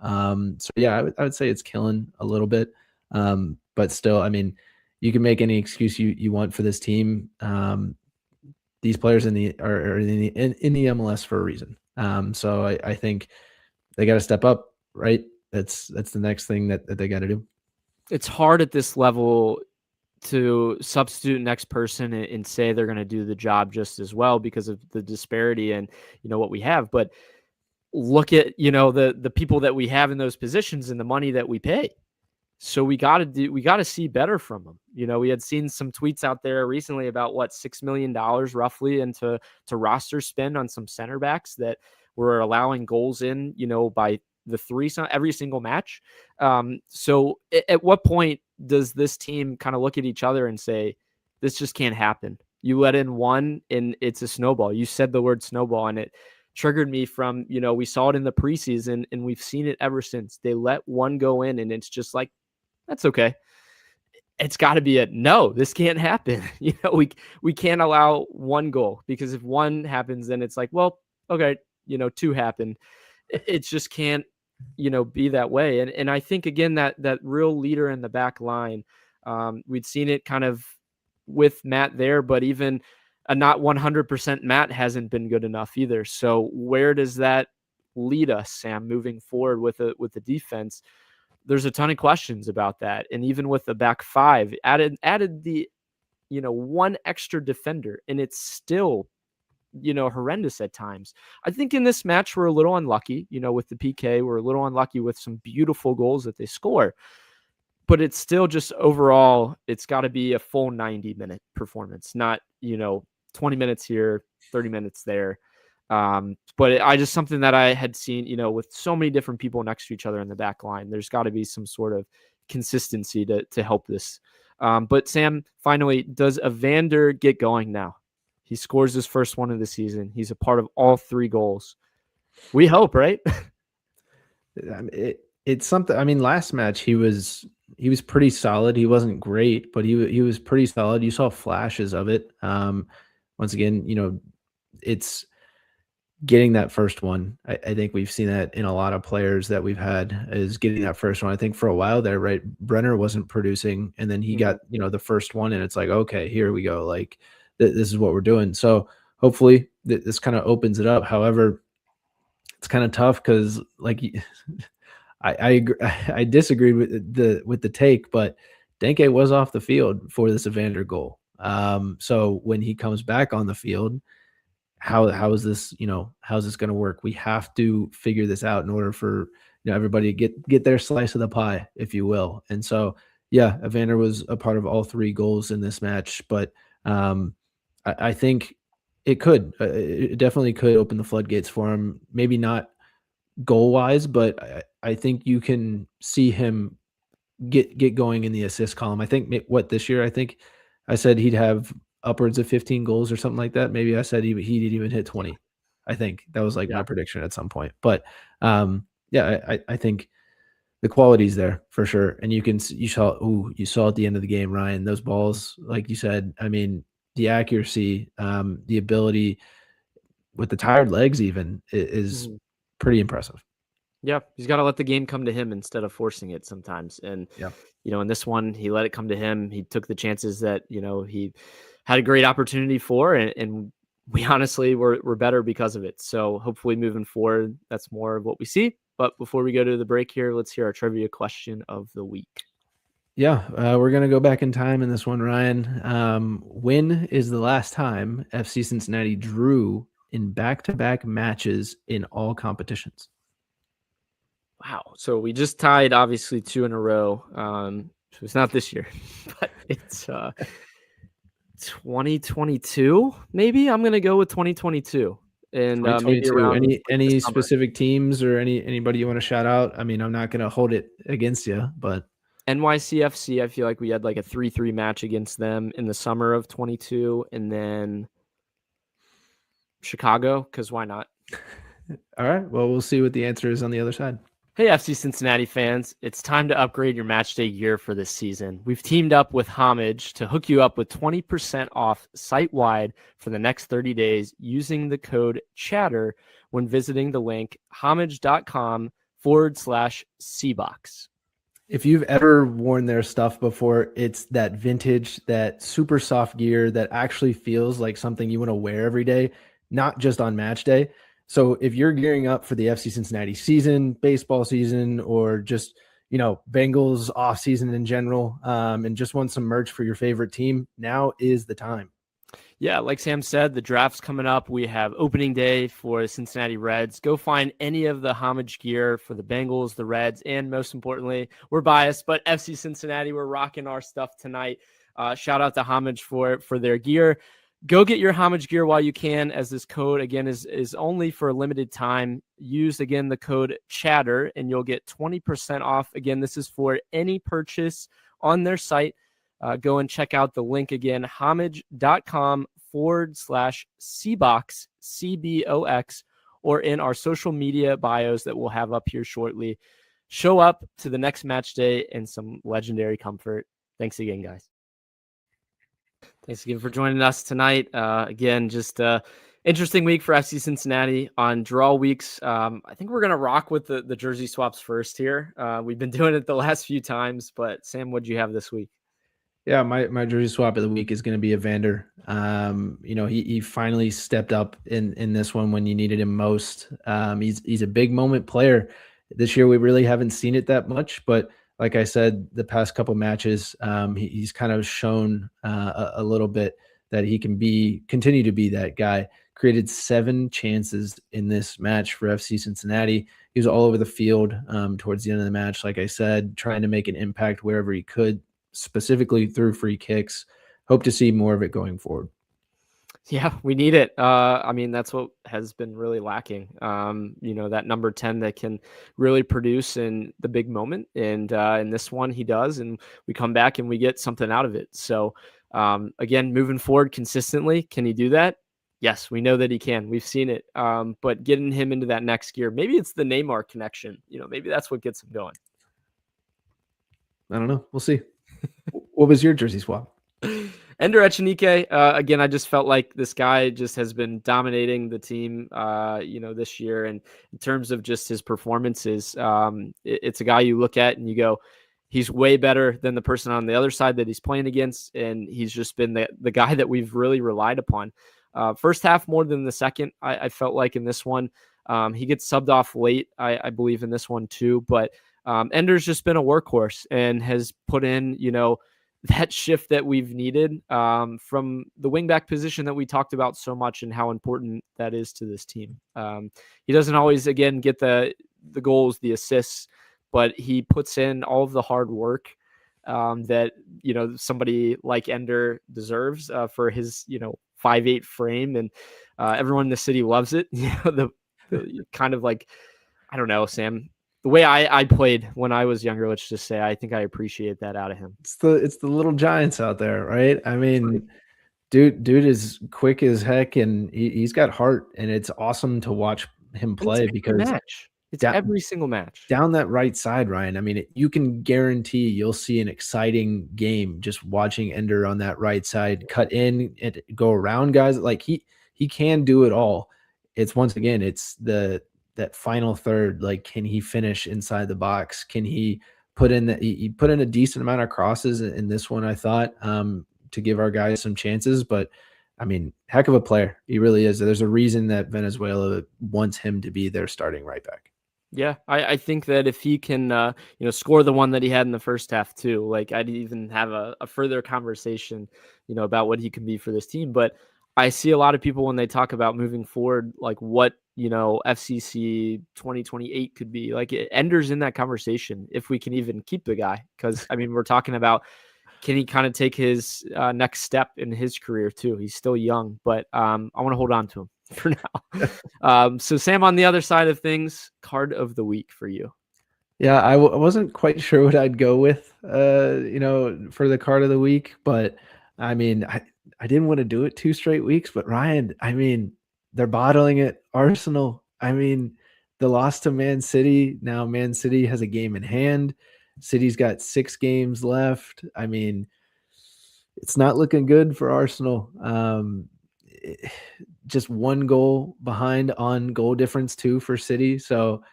So yeah, I would say it's killing a little bit, but still, I mean, you can make any excuse you want for this team. These players are in the MLS for a reason. So I think they got to step up, right? That's the next thing that they got to do. It's hard at this level to substitute next person and say they're going to do the job just as well because of the disparity and what we have. But look at the people that we have in those positions and the money that we pay. So we got to see better from them. We had seen some tweets out there recently about $6 million roughly into roster spend on some center backs that were allowing goals in, by the three every single match. So at what point does this team kind of look at each other and say, this just can't happen? You let in one and it's a snowball. You said the word snowball and it triggered me from, we saw it in the preseason and we've seen it ever since. They let one go in and it's just like, that's okay. It's got to be no, this can't happen. We can't allow one goal, because if one happens, then it's like, well, okay, two happen. It just can't, be that way. And I think, again, that real leader in the back line, we'd seen it kind of with Matt there, but even a not 100% Matt hasn't been good enough either. So where does that lead us, Sam, moving forward with the defense? There's a ton of questions about that. And even with the back five, added the, one extra defender, and it's still, horrendous at times. I think in this match, we're a little unlucky, with the PK, we're a little unlucky with some beautiful goals that they score, but it's still just overall, it's got to be a full 90-minute performance, not, 20 minutes here, 30 minutes there. But I just something that I had seen, with so many different people next to each other in the back line, there's got to be some sort of consistency to help this. But Sam, finally, does Evander get going now? He scores his first one of the season. He's a part of all 3 goals. We hope, right? It's something. I mean, last match he was pretty solid. He wasn't great, but he was pretty solid. You saw flashes of it. Once again, it's getting that first one. I think we've seen that in a lot of players that we've had, is getting that first one. I think for a while there, right, Brenner wasn't producing, and then he got, the first one, and it's like, okay, here we go. Like, this is what we're doing. So hopefully this kind of opens it up. However, it's kind of tough because, like, I disagree with the take, but Denke was off the field for this Evander goal. So when he comes back on the field, how is this, how's this going to work? We have to figure this out in order for, everybody to get their slice of the pie, if you will. And so, yeah, Evander was a part of all 3 goals in this match, but I think it definitely could open the floodgates for him. Maybe not goal wise, but I think you can see him get going in the assist column. I think this year, I think I said he'd have upwards of 15 goals or something like that. Maybe I said he'd even hit 20. I think that was my prediction at some point. But I think the quality's there for sure. And you saw at the end of the game, Ryan, those balls, like you said, I mean, the accuracy, the ability with the tired legs even is pretty impressive. Yeah, he's got to let the game come to him instead of forcing it sometimes. And, in this one, he let it come to him. He took the chances that, he had a great opportunity for, and we honestly were better because of it. So hopefully moving forward, that's more of what we see. But before we go to the break here, let's hear our trivia question of the week. Yeah, we're going to go back in time in this one, Ryan. When is the last time FC Cincinnati drew in back-to-back matches in all competitions? Wow. So we just tied, obviously, 2 in a row. So it's not this year, but it's 2022, maybe? I'm going to go with 2022. And maybe around any specific teams or anybody you want to shout out? I mean, I'm not going to hold it against you, but NYCFC, I feel like we had like a 3-3 match against them in the summer of 22, and then Chicago, because why not? All right. Well, we'll see what the answer is on the other side. Hey, FC Cincinnati fans, it's time to upgrade your matchday gear for this season. We've teamed up with Homage to hook you up with 20% off site-wide for the next 30 days using the code CHATTER when visiting the link homage.com/cbox. If you've ever worn their stuff before, it's that vintage, that super soft gear that actually feels like something you want to wear every day, not just on match day. So if you're gearing up for the FC Cincinnati season, baseball season, or just, Bengals off season in general, and just want some merch for your favorite team, now is the time. Yeah, like Sam said, the draft's coming up. We have opening day for the Cincinnati Reds. Go find any of the Homage gear for the Bengals, the Reds, and most importantly, we're biased, but FC Cincinnati, we're rocking our stuff tonight. Shout out to Homage for their gear. Go get your Homage gear while you can, as this code, again, is only for a limited time. Use, again, the code CHATTER, and you'll get 20% off. Again, this is for any purchase on their site. Go and check out the link again, homage.com/cbox, CBOX, or in our social media bios that we'll have up here shortly. Show up to the next match day in some legendary comfort. Thanks again, guys. Thanks again for joining us tonight. Again, just interesting week for FC Cincinnati on draw weeks. I think we're going to rock with the jersey swaps first here. We've been doing it the last few times, but Sam, what'd you have this week? Yeah, my jersey swap of the week is going to be Evander. He finally stepped up in this one when you needed him most. He's a big moment player. This year we really haven't seen it that much, but like I said, the past couple matches, he's kind of shown a little bit that he can continue to be that guy. Created 7 chances in this match for FC Cincinnati. He was all over the field towards the end of the match, like I said, trying to make an impact wherever he could, specifically through free kicks. Hope to see more of it going forward. Yeah, we need it. That's what has been really lacking. That number 10 that can really produce in the big moment. And in this one, he does. And we come back and we get something out of it. So, again, moving forward consistently, can he do that? Yes, we know that he can. We've seen it. But getting him into that next gear, maybe it's the Neymar connection. Maybe that's what gets him going. I don't know. We'll see. What was your jersey swap? Ender Echenike, again, I just felt like this guy just has been dominating the team, this year. And in terms of just his performances, it's a guy you look at and you go, he's way better than the person on the other side that he's playing against. And he's just been the guy that we've really relied upon. First half more than the second, I felt like in this one. He gets subbed off late, I believe, in this one too. But Ender's just been a workhorse and has put in, that shift that we've needed from the wingback position that we talked about so much and how important that is to this team. He doesn't always, again, get the goals, the assists, but he puts in all of the hard work that, somebody like Ender deserves for his, 5'8" frame. And everyone in the city loves it. The kind of like, I don't know, Sam, the way I played when I was younger, let's just say, I think I appreciate that out of him. It's the little giants out there, right? I mean, dude is quick as heck, and he's got heart, and it's awesome to watch him play because it's every single match down that right side, Ryan. I mean, you can guarantee you'll see an exciting game just watching Ender on that right side, cut in and go around guys. Like he can do it all. It's once again, it's that final third. Like, can he finish inside the box? Can he put in he put in a decent amount of crosses in this one? I thought to give our guys some chances. But I mean, heck of a player. He really is. There's a reason that Venezuela wants him to be their starting right back. Yeah, I think that if he can, score the one that he had in the first half too, like I'd even have a further conversation, about what he can be for this team. But I see a lot of people when they talk about moving forward, like what, FCC 2028 could be. Like Ender's in that conversation if we can even keep the guy. Because, I mean, we're talking about, can he kind of take his next step in his career too? He's still young, but I want to hold on to him for now. So Sam, on the other side of things, card of the week for you. Yeah, I wasn't quite sure what I'd go with, for the card of the week, but I mean, I didn't want to do it 2 straight weeks, but Ryan, I mean, they're bottling it. Arsenal, I mean, the loss to Man City. Now Man City has a game in hand. City's got 6 games left. I mean, it's not looking good for Arsenal. Just 1 goal behind on goal difference too for City. So,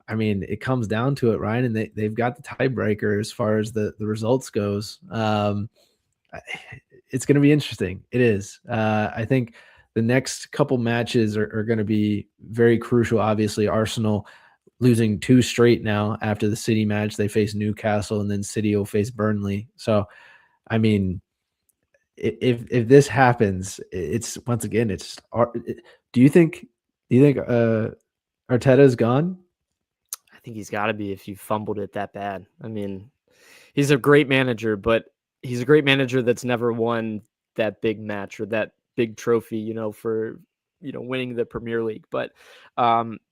I mean, it comes down to it, Ryan, and they've got the tiebreaker as far as the results goes. It's going to be interesting. It is. I think the next couple matches are going to be very crucial. Obviously, Arsenal losing 2 straight now after the City match. They face Newcastle, and then City will face Burnley. So, I mean, if this happens, it's once again, it's. Do you think Arteta's gone? I think he's got to be if you fumbled it that bad. I mean, he's a great manager, but he's a great manager that's never won that big match or that big trophy, for winning the Premier League. But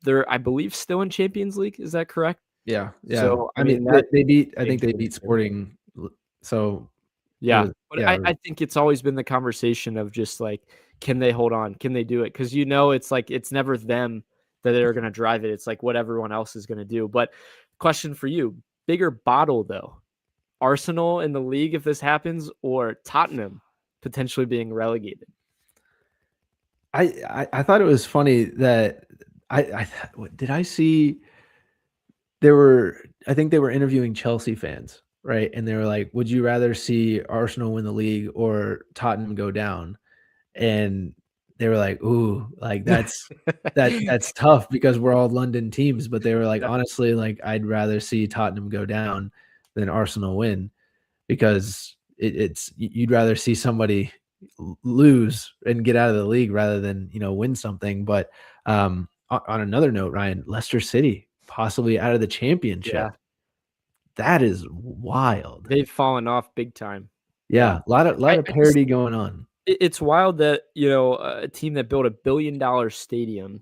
they're, I believe, still in Champions League. Is that correct? Yeah. So I mean, they beat. I think they beat Sporting. So. Yeah, but I think it's always been the conversation of just like, can they hold on? Can they do it? Because it's like it's never them that are going to drive it. It's like what everyone else is going to do. But question for you, bigger bottle though, Arsenal in the league if this happens, or Tottenham potentially being relegated? I thought it was funny that I see I think they were interviewing Chelsea fans. Right. And they were like, would you rather see Arsenal win the league or Tottenham go down? And they were like, ooh, like that's tough because we're all London teams. But they were like, honestly, like I'd rather see Tottenham go down than Arsenal win, because it's you'd rather see somebody lose and get out of the league rather than, win something. But on another note, Ryan, Leicester City possibly out of the championship. Yeah. That is wild. They've fallen off big time. Yeah, a lot of parity going on. It's wild that, a team that built $1 billion stadium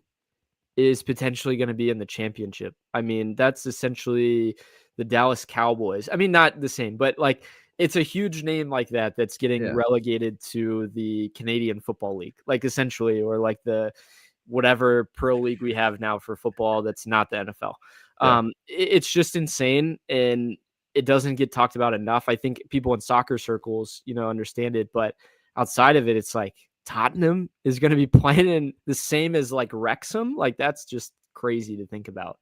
is potentially going to be in the championship. I mean, that's essentially the Dallas Cowboys. I mean, not the same, but like it's a huge name like that that's getting relegated to the Canadian Football League, like essentially, or like the whatever pro league we have now for football that's not the NFL. It's just insane, and it doesn't get talked about enough. I think people in soccer circles, understand it, but outside of it, it's like Tottenham is going to be playing in the same as like Wrexham. Like that's just crazy to think about.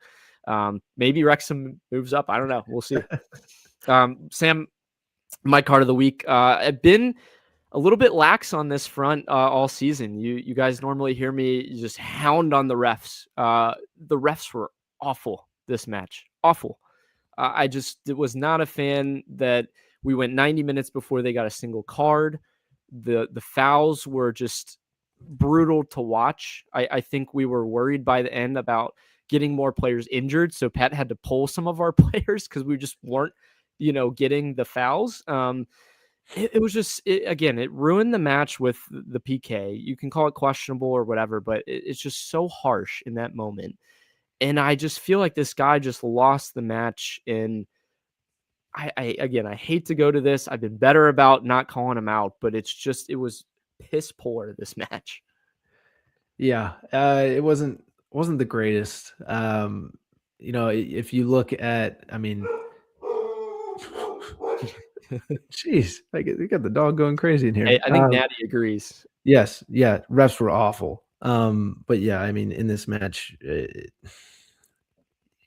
Maybe Wrexham moves up. I don't know. We'll see. Sam, my card of the week. I've been a little bit lax on this front all season. You guys normally hear me just hound on the refs. The refs were awful this match. Awful. I just was not a fan that we went 90 minutes before they got a single card. The fouls were just brutal to watch. I think we were worried by the end about getting more players injured. So Pat had to pull some of our players because we just weren't, getting the fouls. It was just, it ruined the match with the PK. You can call it questionable or whatever, but it's just so harsh in that moment. And I just feel like this guy just lost the match. And I hate to go to this. I've been better about not calling him out, but it was piss poor this match. Yeah. It wasn't the greatest. If you look at, I mean, jeez, you got the dog going crazy in here. Hey, I think Natty agrees. Yes. Yeah. Refs were awful. But yeah, I mean, in this match,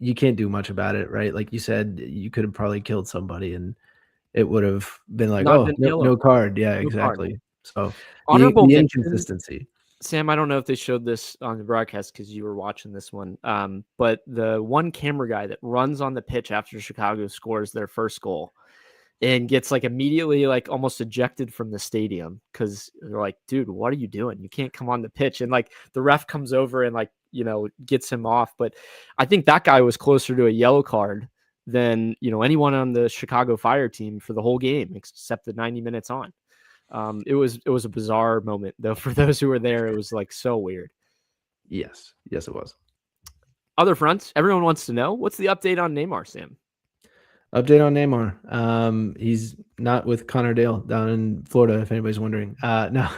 you can't do much about it, right? Like you said, you could have probably killed somebody and it would have been like, Not oh, been no, yellow. no card. Yeah, No card. exactly. So Honorable the mention, inconsistency. Sam, I don't know if they showed this on the broadcast because you were watching this one. But the one camera guy that runs on the pitch after Chicago scores their first goal and gets like immediately like almost ejected from the stadium because they're like, dude, what are you doing? You can't come on the pitch. And like the ref comes over and like, gets him off. But I think that guy was closer to a yellow card than, anyone on the Chicago Fire team for the whole game, except the 90 minutes on. It was a bizarre moment though. For those who were there, it was like so weird. Yes, it was. Other fronts, everyone wants to know, what's the update on Neymar, Sam? Update on Neymar. He's not with Connor Dale down in Florida, if anybody's wondering. No.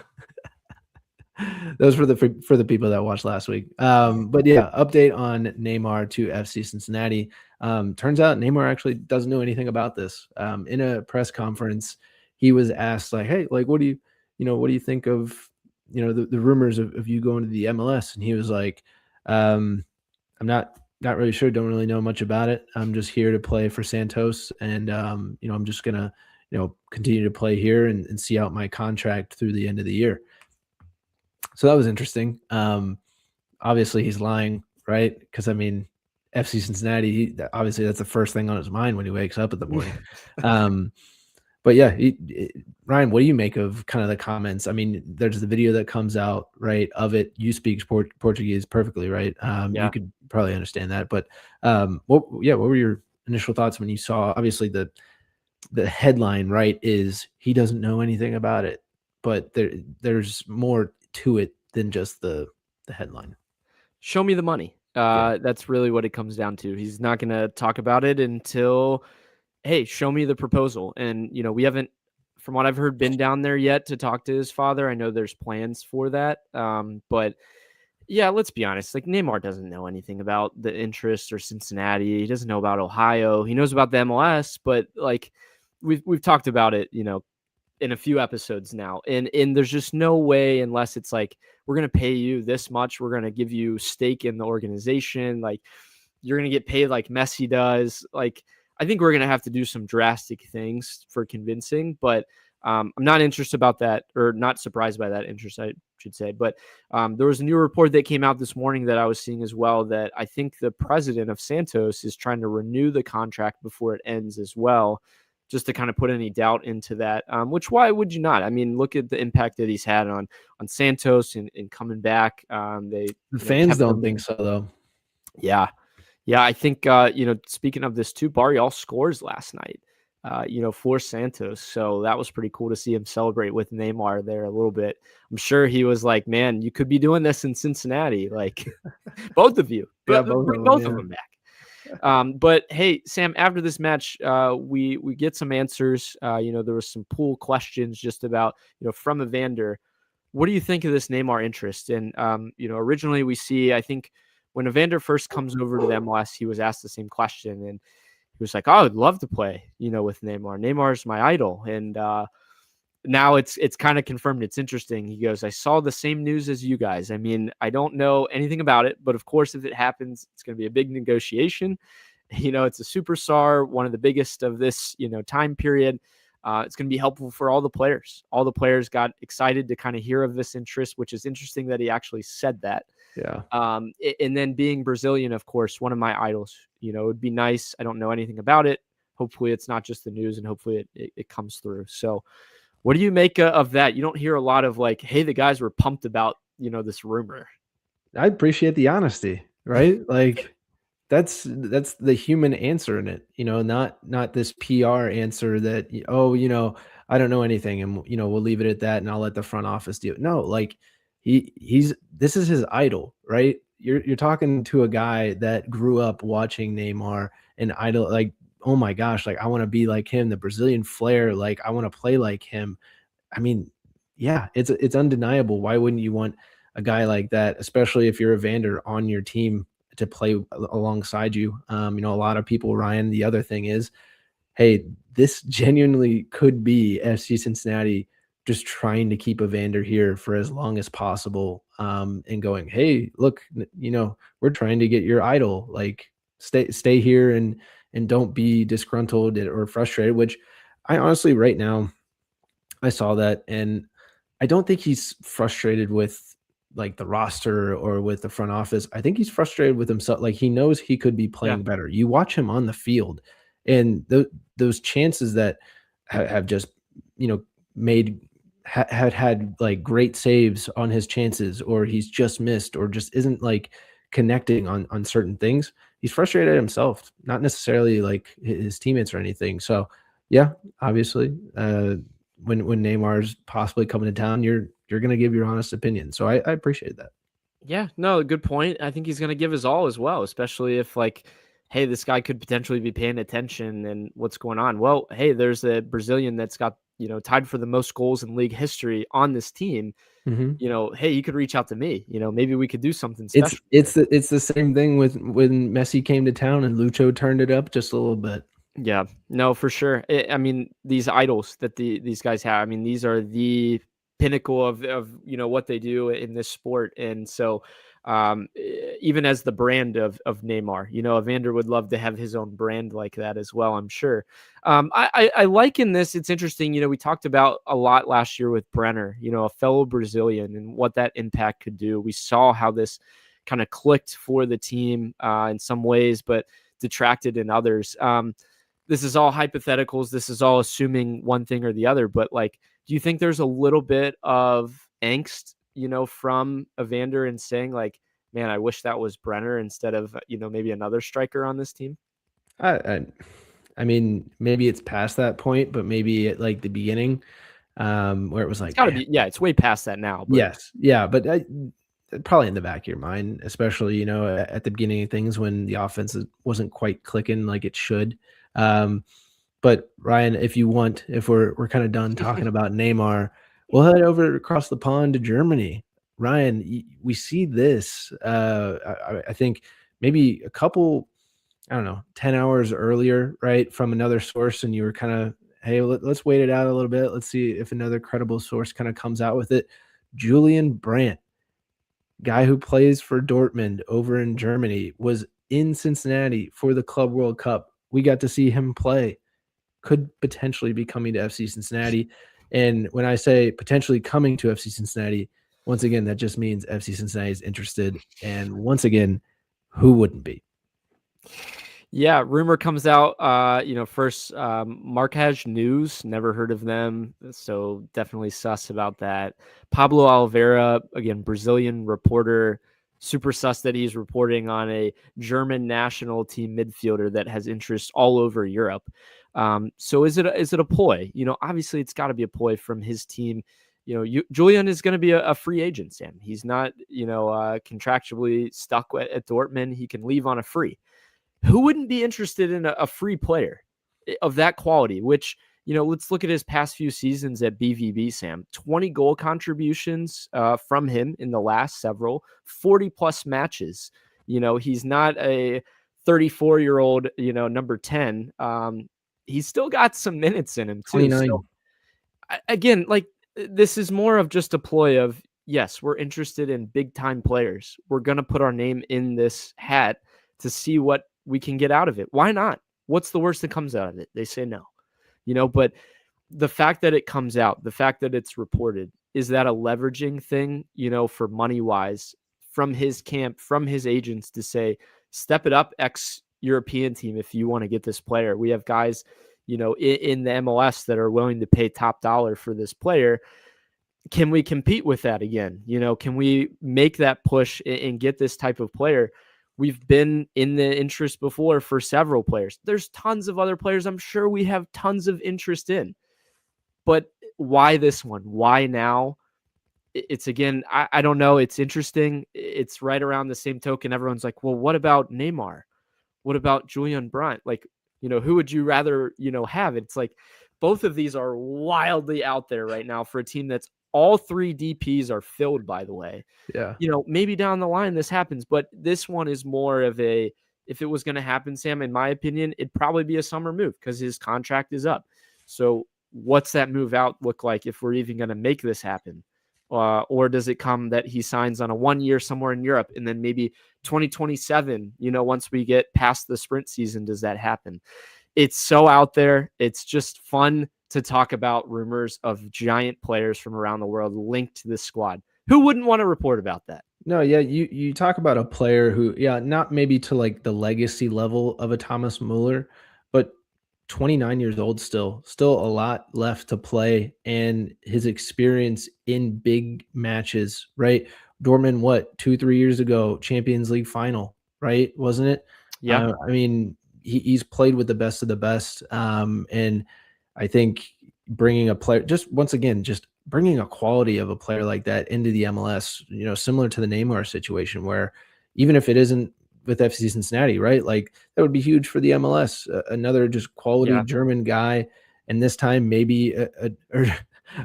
Those for the people that watched last week. But yeah, update on Neymar to FC Cincinnati. Turns out Neymar actually doesn't know anything about this. In a press conference, he was asked like, hey, like, what do you think of, the rumors of you going to the MLS? And he was like, I'm not really sure. Don't really know much about it. I'm just here to play for Santos. And, I'm just going to, continue to play here and see out my contract through the end of the year. So that was interesting. Obviously he's lying, right? Because I mean, FC Cincinnati, obviously that's the first thing on his mind when he wakes up in the morning. But yeah, Ryan, what do you make of kind of the comments? I mean, there's the video that comes out, right, of it. You speak Portuguese perfectly, right? You could probably understand that. But what were your initial thoughts when you saw, obviously the headline, right, is he doesn't know anything about it, but there's more to it than just the headline. Show me the money. That's really what it comes down to. He's not going to talk about it until, hey, show me the proposal. And, we haven't, from what I've heard, been down there yet to talk to his father. I know there's plans for that. But yeah, let's be honest. Like Neymar doesn't know anything about the interest or Cincinnati. He doesn't know about Ohio. He knows about the MLS, but like we've talked about it, in a few episodes now. And there's just no way, unless it's like, we're going to pay you this much. We're going to give you stake in the organization. Like you're going to get paid like Messi does. Like, I think we're going to have to do some drastic things for convincing, but I'm not interested about that, or not surprised by that interest, I should say. But there was a new report that came out this morning that I was seeing as well, that I think the president of Santos is trying to renew the contract before it ends as well, just to kind of put any doubt into that, which why would you not? I mean, look at the impact that he's had on Santos and coming back. The fans don't think so, though. Yeah. I think, speaking of this too, Barrial scores last night, for Santos. So that was pretty cool to see him celebrate with Neymar there a little bit. I'm sure he was like, man, you could be doing this in Cincinnati. Like both of you, bring both of them back. But hey, Sam, after this match, we get some answers. There was some pool questions just about, from Evander. What do you think of this Neymar interest? And, originally we see, I think when Evander first comes over to the MLS, he was asked the same question and he was like, oh, I would love to play, with Neymar. Neymar's my idol. And, now it's kind of confirmed. It's interesting. He goes, I saw the same news as you guys. I mean, I don't know anything about it, but of course, if it happens, it's going to be a big negotiation. It's a superstar, one of the biggest of this, time period. It's going to be helpful for all the players. All the players got excited to kind of hear of this interest, which is interesting that he actually said that. Yeah. And then being Brazilian, of course, one of my idols, it would be nice. I don't know anything about it. Hopefully it's not just the news and hopefully it comes through. So, what do you make of that? You don't hear a lot of like, hey, the guys were pumped about, this rumor. I appreciate the honesty, right? Like that's the human answer in it, not this PR answer that, I don't know anything and, we'll leave it at that and I'll let the front office do it. No, like this is his idol, right? You're talking to a guy that grew up watching Neymar and idol, like, oh my gosh, like I want to be like him, the Brazilian flair, like I want to play like him. I mean, yeah, it's undeniable. Why wouldn't you want a guy like that, especially if you're Evander on your team, to play alongside you? A lot of people, Ryan, the other thing is, hey, this genuinely could be FC Cincinnati just trying to keep Evander here for as long as possible, and going, hey, look, we're trying to get your idol, like stay here and don't be disgruntled or frustrated, which I honestly, right now, I saw that, and I don't think he's frustrated with like the roster or with the front office. I think he's frustrated with himself. Like he knows he could be playing better. You watch him on the field, and those chances that have just made had like great saves on his chances, or he's just missed, or just isn't like connecting on certain things. He's frustrated at himself, not necessarily like his teammates or anything. So yeah, obviously, when Neymar's possibly coming to town, you're going to give your honest opinion. So I appreciate that. Yeah, no, good point. I think he's going to give his all as well, especially if like, hey, this guy could potentially be paying attention and what's going on. Well, hey, there's a Brazilian that's got, tied for the most goals in league history on this team. Hey, you could reach out to me. Maybe we could do something special. It's the same thing with when Messi came to town and Lucho turned it up just a little bit. Yeah, no, for sure. I mean, these idols that these guys have, I mean, these are the pinnacle of what they do in this sport. And so even as the brand of Neymar, Evander would love to have his own brand like that as well, I'm sure. I like in this, it's interesting, we talked about a lot last year with Brenner, a fellow Brazilian, and what that impact could do. We saw how this kind of clicked for the team in some ways, but detracted in others. This is all hypotheticals. This is all assuming one thing or the other. But like, do you think there's a little bit of angst, from Evander and saying like, man, I wish that was Brenner instead of, maybe another striker on this team? I mean, maybe it's past that point, but maybe at like the beginning, where it was like, it's gotta be, it's way past that now. But. Yes. Yeah. But probably in the back of your mind, especially, at the beginning of things when the offense wasn't quite clicking like it should. But Ryan, if we're kind of done talking about Neymar, we'll head over across the pond to Germany. Ryan, we see this, I think maybe a couple, 10 hours earlier, right, from another source, and you were kind of, hey, let's wait it out a little bit. Let's see if another credible source kind of comes out with it. Julian Brandt, guy who plays for Dortmund over in Germany, was in Cincinnati for the Club World Cup. We got to see him play. Could potentially be coming to FC Cincinnati. And when I say potentially coming to FC Cincinnati, once again, that just means FC Cincinnati is interested. And once again, who wouldn't be? Yeah, rumor comes out, first, Marcaj News, never heard of them, so definitely sus about that. Pablo Oliveira, again, Brazilian reporter, super sus that he's reporting on a German national team midfielder that has interest all over Europe. So is it a ploy? Obviously it's got to be a ploy from his team. Julian is going to be a free agent, Sam. He's not, contractually stuck at Dortmund. He can leave on a free. Who wouldn't be interested in a free player of that quality, which, let's look at his past few seasons at BVB, Sam. 20 goal contributions from him in the last several, 40-plus matches. He's not a 34-year-old, number 10. He's still got some minutes in him, too. 29. So, again, like, this is more of just a ploy of, yes, we're interested in big-time players. We're going to put our name in this hat to see what we can get out of it. Why not? What's the worst that comes out of it? They say no. But the fact that it comes out, the fact that it's reported, is that a leveraging thing, for money-wise from his camp, from his agents to say, step it up, ex-European team, if you want to get this player. We have guys, in the MLS that are willing to pay top dollar for this player. Can we compete with that again? Can we make that push and get this type of player? We've been in the interest before for several players. There's tons of other players I'm sure we have tons of interest in. But why this one? Why now? It's, again, I don't know. It's interesting. It's right around the same token. Everyone's like, well, what about Neymar? What about Julian Brandt? Like, who would you rather, have? It's like both of these are wildly out there right now for a team that's all three DPs are filled, by the way. Yeah. Maybe down the line this happens, but this one is more of a, if it was going to happen, Sam, in my opinion, it'd probably be a summer move because his contract is up. So what's that move out look like if we're even going to make this happen? Or does it come that he signs on a 1 year somewhere in Europe and then maybe 2027, once we get past the sprint season, does that happen? It's so out there. It's just fun to talk about rumors of giant players from around the world linked to this squad. Who wouldn't want to report about that? No, yeah, you talk about a player who, yeah, not maybe to like the legacy level of a Thomas Muller, but 29 years old still a lot left to play, and his experience in big matches, right? Dortmund, what, 2-3 years ago, Champions League final, right? Wasn't it? Yeah. I mean, he's played with the best of the best. And I think bringing a player, just once again, just bringing a quality of a player like that into the MLS, similar to the Neymar situation, where even if it isn't with FC Cincinnati, right? Like that would be huge for the MLS. Another just quality German guy, and this time maybe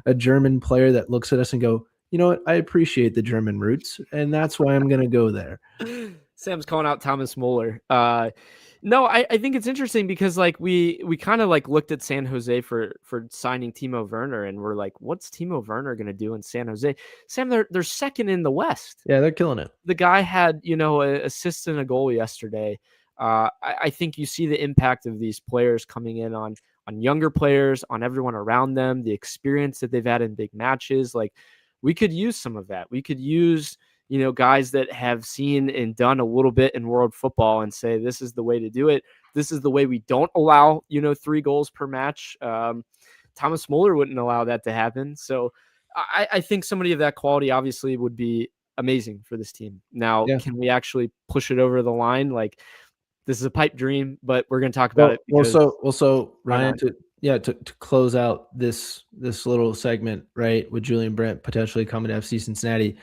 a German player that looks at us and go, you know what? I appreciate the German roots, and that's why I'm going to go there. Sam's calling out Thomas Muller. No, I think it's interesting because like we kind of like looked at San Jose for signing Timo Werner, and we're like, what's Timo Werner going to do in San Jose? Sam, they're second in the West. Yeah, they're killing it. The guy had, an assist and a goal yesterday. I think you see the impact of these players coming in on younger players, on everyone around them, the experience that they've had in big matches. Like we could use some of that. We could use guys that have seen and done a little bit in world football and say, this is the way to do it. This is the way we don't allow, 3 goals per match. Thomas Muller wouldn't allow that to happen. So I think somebody of that quality obviously would be amazing for this team. Now, Can we actually push it over the line? Like this is a pipe dream, but we're going to talk about it. So Ryan, to close out this little segment, right, with Julian Brandt potentially coming to FC Cincinnati,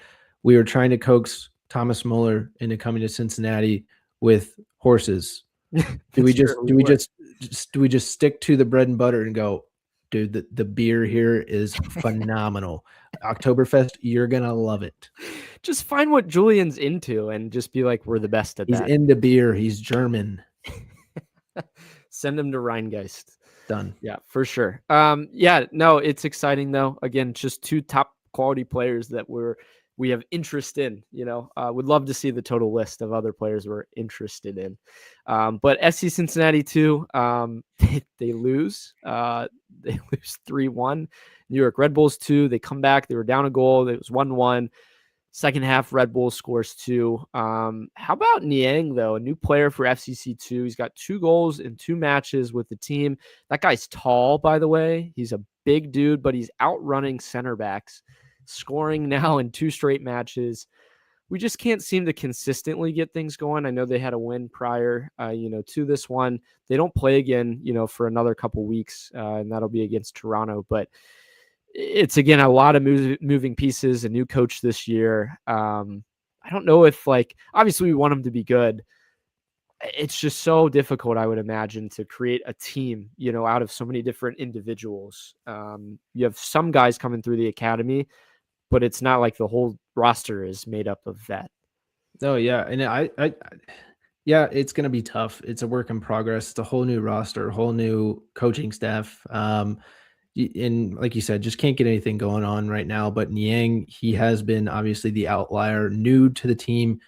we were trying to coax Thomas Muller into coming to Cincinnati with horses. Do we just stick to the bread and butter and go, dude, the beer here is phenomenal. Oktoberfest, you're going to love it. Just find what Julian's into and just be like, we're the best at that. He's into beer. He's German. Send him to Rheingeist. Done. Yeah, for sure. No, it's exciting though. Again, just 2 top quality players that we have interest in, would love to see the total list of other players we're interested in. But FC Cincinnati too, they lose. They lose 3-1. New York Red Bulls 2. They come back. They were down a goal. It was 1-1. Second half, Red Bull scores 2. How about Niang, though? A new player for FCC 2. He's got 2 goals in 2 matches with the team. That guy's tall, by the way. He's a big dude, but he's outrunning center backs, scoring now in 2 straight matches. We just can't seem to consistently get things going. I know they had a win prior, to this one. They don't play again, for another couple weeks, and that'll be against Toronto. But it's, again, a lot of moving pieces, a new coach this year. I don't know if, obviously we want them to be good. It's just so difficult, I would imagine, to create a team, out of so many different individuals. You have some guys coming through the academy, but it's not like the whole roster is made up of that. Oh yeah. And it's going to be tough. It's a work in progress. It's a whole new roster, whole new coaching staff. And like you said, just can't get anything going on right now, but Niang, he has been obviously the outlier, new to the team.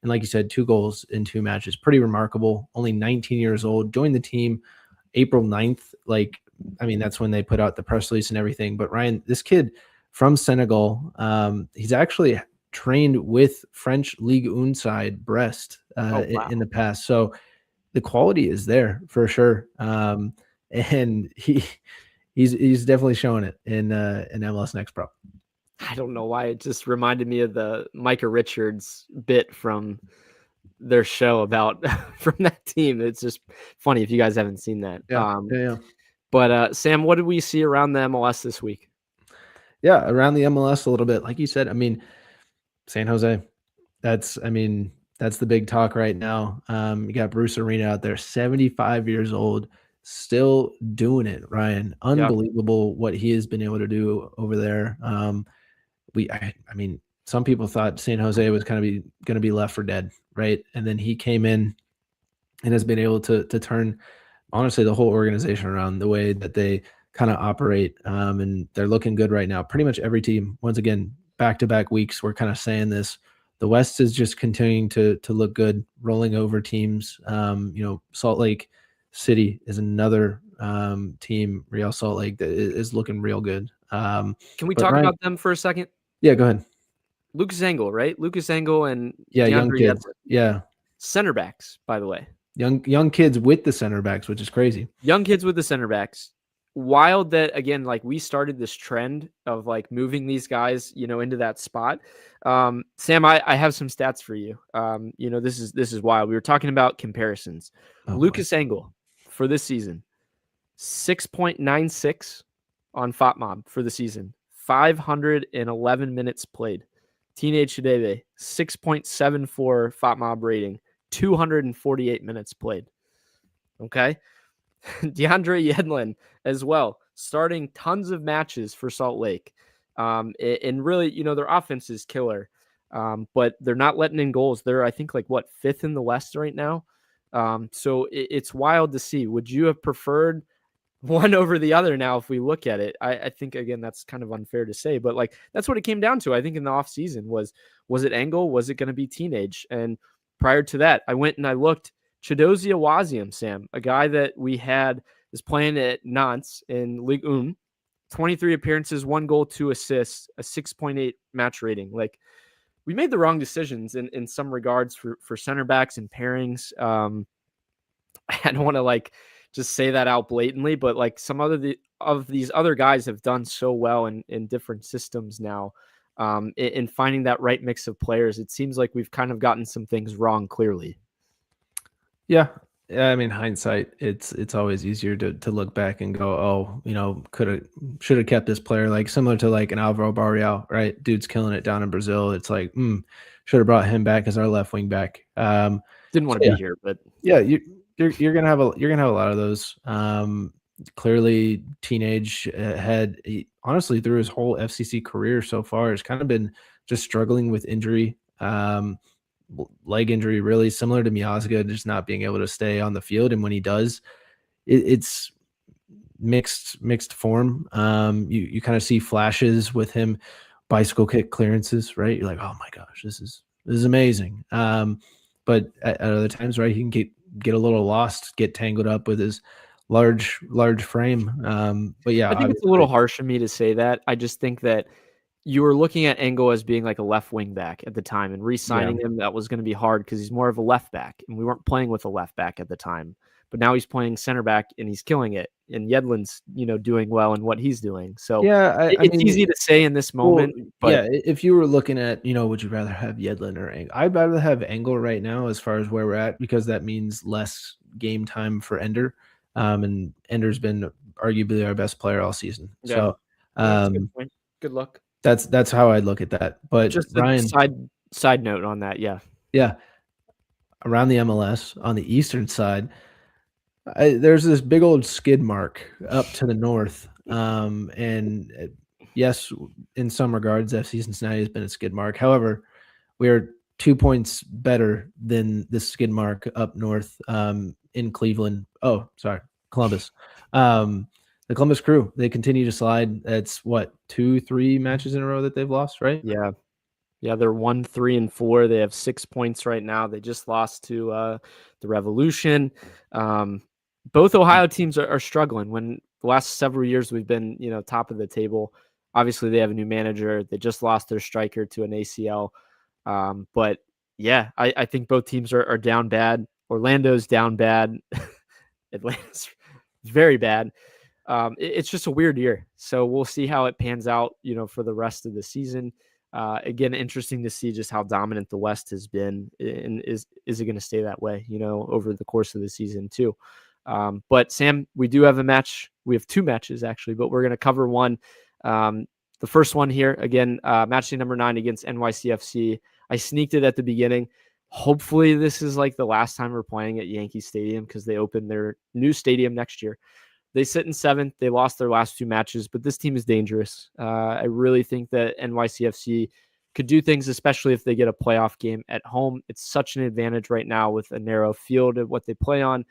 And like you said, 2 goals in 2 matches, pretty remarkable. Only 19 years old, joined the team April 9th. That's when they put out the press release and everything. But Ryan, this kid from Senegal, he's actually trained with French Ligue 1 side Brest in the past. So the quality is there for sure. And he's definitely showing it in MLS Next Pro. I don't know why. It just reminded me of the Micah Richards bit from their show about from that team. It's just funny if you guys haven't seen that. Yeah. But Sam, what did we see around the MLS this week? Yeah, around the MLS a little bit. Like you said, San Jose, that's the big talk right now. You got Bruce Arena out there, 75 years old, still doing it, Ryan. Unbelievable what he has been able to do over there. Some people thought San Jose was going to be left for dead, right? And then he came in and has been able to turn, honestly, the whole organization around, the way that they kind of operate, and they're looking good right now. Pretty much every team, once again, back-to-back weeks, we're kind of saying this. The West is just continuing to look good, rolling over teams. Salt Lake City is another team, Real Salt Lake, that is looking real good. Can we talk about them for a second? Yeah, go ahead. Lucas Engel, right? Lucas Engel and young DeAndre kids. Yedlin. Yeah, center backs, by the way. Young kids with the center backs, which is crazy. Young kids with the center backs. Wild that, again, like we started this trend of like moving these guys, into that spot. Sam, I have some stats for you. This is wild. We were talking about comparisons. Lucas Engel for this season, 6.96 on FOTMob for the season, 511 minutes played. Teenage Shadeve, 6.74 FOTMob rating, 248 minutes played. Okay. DeAndre Yedlin as well, starting tons of matches for Salt Lake. And really, their offense is killer. But they're not letting in goals. They're, I think, fifth in the West right now. So it's wild to see. Would you have preferred one over the other now if we look at it? I think, again, that's kind of unfair to say, but that's what it came down to. I think in the offseason was it Engel? Was it going to be Teenage? And prior to that, I went and I looked. Chidozie Awaziam, Sam, a guy that we had is playing at Nantes in Ligue 1, 23 appearances, 1 goal, 2 assists, a 6.8 match rating. We made the wrong decisions in some regards for center backs and pairings. I don't want to just say that out blatantly, but some of these other guys have done so well in different systems now. In finding that right mix of players, it seems like we've kind of gotten some things wrong clearly. Yeah. I mean, hindsight, it's always easier to look back and go, should have kept this player, similar to an Alvaro Barreal, right? Dude's killing it down in Brazil. It's should have brought him back as our left wing back. Didn't want to be here, but yeah, you're gonna have a lot of those. Clearly, Teenage had honestly through his whole FCC career so far has kind of been just struggling with injury. Leg injury, really similar to Miazga, just not being able to stay on the field. And when he does, it's mixed form. You kind of see flashes with him, bicycle kick clearances, right? You're like, oh my gosh, this is amazing. But at other times, right, he can get a little lost, get tangled up with his large frame. But yeah, I think it's a little harsh of me to say that. I just think that you were looking at Engel as being a left wing back at the time, and re-signing him, that was going to be hard because he's more of a left back, and we weren't playing with a left back at the time. But now he's playing center back, and he's killing it. And Yedlin's, doing well in what he's doing. So yeah, it's easy to say in this moment. But yeah, if you were looking at, would you rather have Yedlin or Engel? I'd rather have Engel right now as far as where we're at, because that means less game time for Ender. And Ender's been arguably our best player all season. Yeah. So That's a good point. Good luck. That's how I'd look at that. But just Ryan, a side note on that, yeah. Around the MLS on the eastern side, there's this big old skid mark up to the north. And yes, in some regards, FC Cincinnati has been a skid mark. However, we are 2 points better than the skid mark up north in Cleveland. Oh, sorry, Columbus. The Columbus Crew, they continue to slide. It's 2-3 matches in a row that they've lost, right? Yeah. They're 1-3-4. They have 6 points right now. They just lost to the Revolution. Both Ohio teams are struggling. When the last several years we've been, top of the table. Obviously, they have a new manager. They just lost their striker to an ACL. But yeah, I think both teams are down bad. Orlando's down bad. Atlanta's very bad. It's just a weird year. So we'll see how it pans out, for the rest of the season. Again, interesting to see just how dominant the West has been, and is it going to stay that way, over the course of the season too. But Sam, we do have a match. We have 2 matches actually, but we're going to cover one. The first one here, again, match day number 9 against NYCFC. I sneaked it at the beginning. Hopefully this is the last time we're playing at Yankee Stadium, because they open their new stadium next year. They sit in 7th. They lost their last 2 matches, but this team is dangerous. I really think that NYCFC could do things, especially if they get a playoff game at home. It's such an advantage right now with a narrow field of what they play on.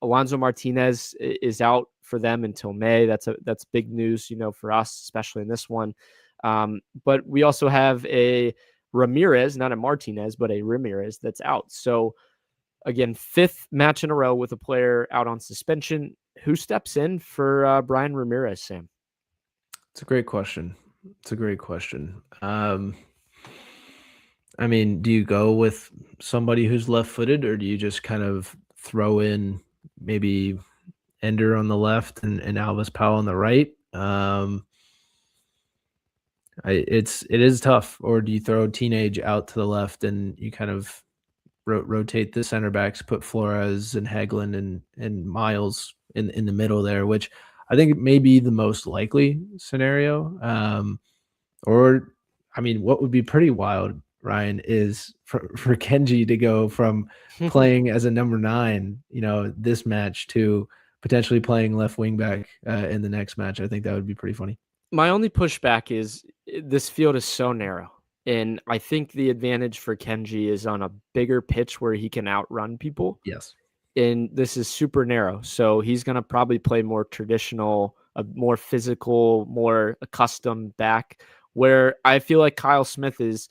Alonso Martinez is out for them until May. That's big news, for us, especially in this one. But we also have a Ramirez, not a Martinez, but a Ramirez that's out. So again, 5th match in a row with a player out on suspension. Who steps in for Brian Ramirez, Sam? It's a great question. I mean, do you go with somebody who's left-footed, or do you just kind of throw in maybe Ender on the left and Alvis Powell on the right? It is tough. Or do you throw Teenage out to the left and you kind of rotate the center backs, put Flores and Hagelin and Miles in the middle there, which I think may be the most likely scenario. Or, I mean, what would be pretty wild, Ryan, is for Kenji to go from playing as a number 9, this match, to potentially playing left wing back in the next match. I think that would be pretty funny. My only pushback is this field is so narrow. And I think the advantage for Kenji is on a bigger pitch where he can outrun people. Yes. And this is super narrow. So he's going to probably play more traditional, a more physical, more accustomed back, where I feel like Kyle Smith is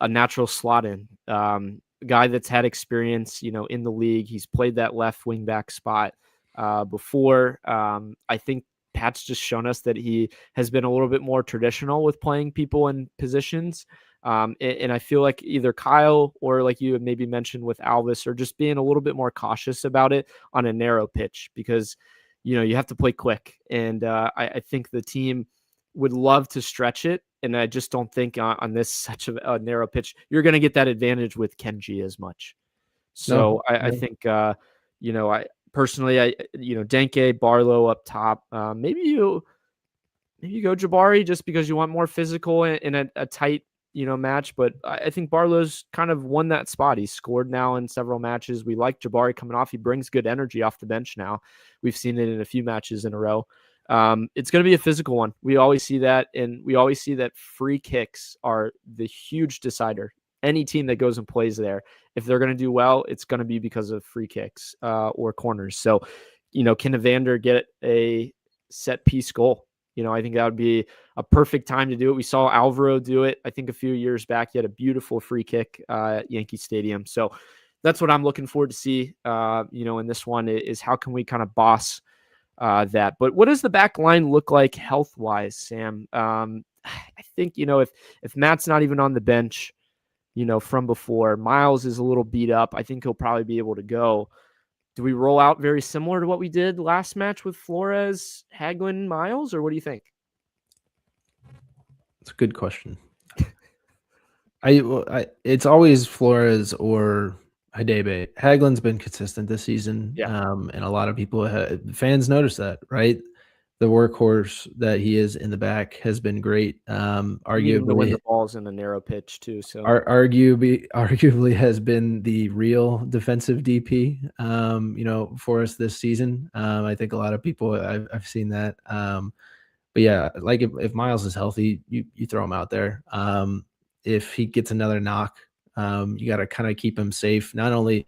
a natural slot in. Guy that's had experience, in the league. He's played that left wing back spot before. I think Pat's just shown us that he has been a little bit more traditional with playing people in positions. And I feel like either Kyle or, like you had maybe mentioned with Alvis, or just being a little bit more cautious about it on a narrow pitch, because, you have to play quick. And I think the team would love to stretch it. And I just don't think on this such a narrow pitch, you're going to get that advantage with Kenji as much. So I think, I personally, Denke, Barlow up top. Maybe you go Jabari just because you want more physical in a tight, match. But I think Barlow's kind of won that spot. He's scored now in several matches. We like Jabari coming off. He brings good energy off the bench now. We've seen it in a few matches in a row. It's going to be a physical one. We always see that. And we always see that free kicks are the huge decider. Any team that goes and plays there, if they're going to do well, it's going to be because of free kicks or corners. So, can Evander get a set piece goal? I think that would be a perfect time to do it. We saw Alvaro do it, I think, a few years back. He had a beautiful free kick at Yankee Stadium. So that's what I'm looking forward to see, in this one is how can we kind of boss that. But what does the back line look like health-wise, Sam? I think, if Matt's not even on the bench, from before, Miles is a little beat up. I think he'll probably be able to go. Do we roll out very similar to what we did last match with Flores, Hagelin, Miles, or what do you think? It's a good question. It's always Flores or Hadebe. Hagelin's been consistent this season, and a lot of people, fans notice that, right? The workhorse that he is in the back has been great. Arguably, the balls in a narrow pitch too. So arguably has been the real defensive DP, for us this season. I think a lot of people I've seen that. But yeah, like if Miles is healthy, you throw him out there. If he gets another knock, you got to kind of keep him safe, not only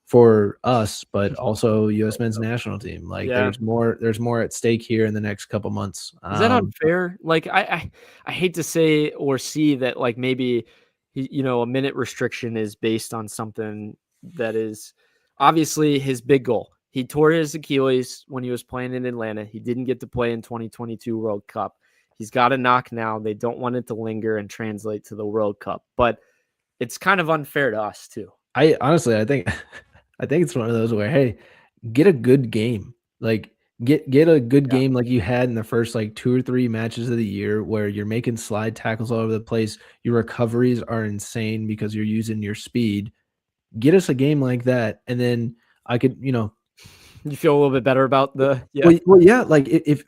for us, but also U.S. men's national team. Like there's more at stake here in the next couple months. Is that unfair? Like I hate to say or see that, like, maybe, a minute restriction is based on something that is obviously his big goal. He tore his Achilles when he was playing in Atlanta. He didn't get to play in 2022 World Cup. He's got a knock now. They don't want it to linger and translate to the World Cup, but it's kind of unfair to us too. I think it's one of those where, hey, get a good game. Like get a good game like you had in the first 2 or 3 matches of the year, where you're making slide tackles all over the place. Your recoveries are insane because you're using your speed. Get us a game like that, and then I could, you feel a little bit better about the Well, yeah, like if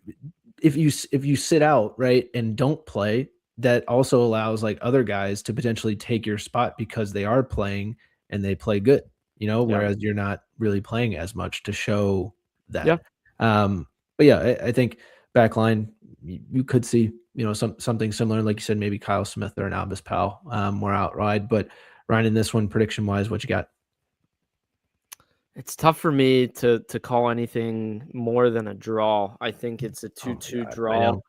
you sit out, right, and don't play, that also allows other guys to potentially take your spot because they are playing and they play good. Whereas you're not really playing as much to show that. Yeah. But yeah, I think backline, you could see, something similar. Like you said, maybe Kyle Smith or an Alvis Powell more outright. But Ryan, in this one, prediction wise, what you got? It's tough for me to call anything more than a draw. I think it's a 2-2 draw.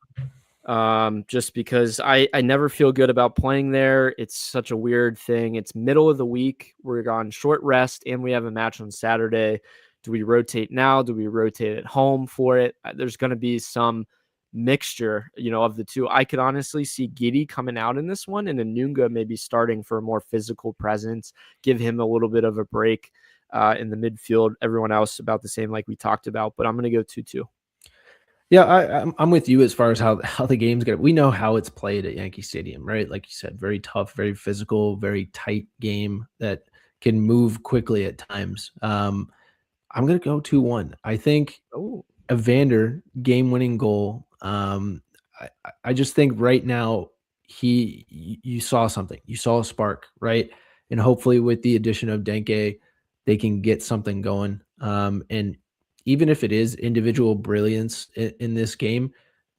just because I never feel good about playing there. It's such a weird thing. It's middle of the week. We're on short rest and we have a match on Saturday. Do we rotate now? Do we rotate at home for it? There's going to be some mixture, of the two. I could honestly see Giddey coming out in this one and Anunga maybe starting for a more physical presence, give him a little bit of a break in the midfield. Everyone else about the same like we talked about, but I'm going to go 2-2. Yeah, I'm with you as far as how the game's going. We know how it's played at Yankee Stadium, right? Like you said, very tough, very physical, very tight game that can move quickly at times. I'm going to go 2-1. I think Evander game-winning goal. I just think right now you saw something. You saw a spark, right? And hopefully with the addition of Denke, they can get something going. And even if it is individual brilliance in this game,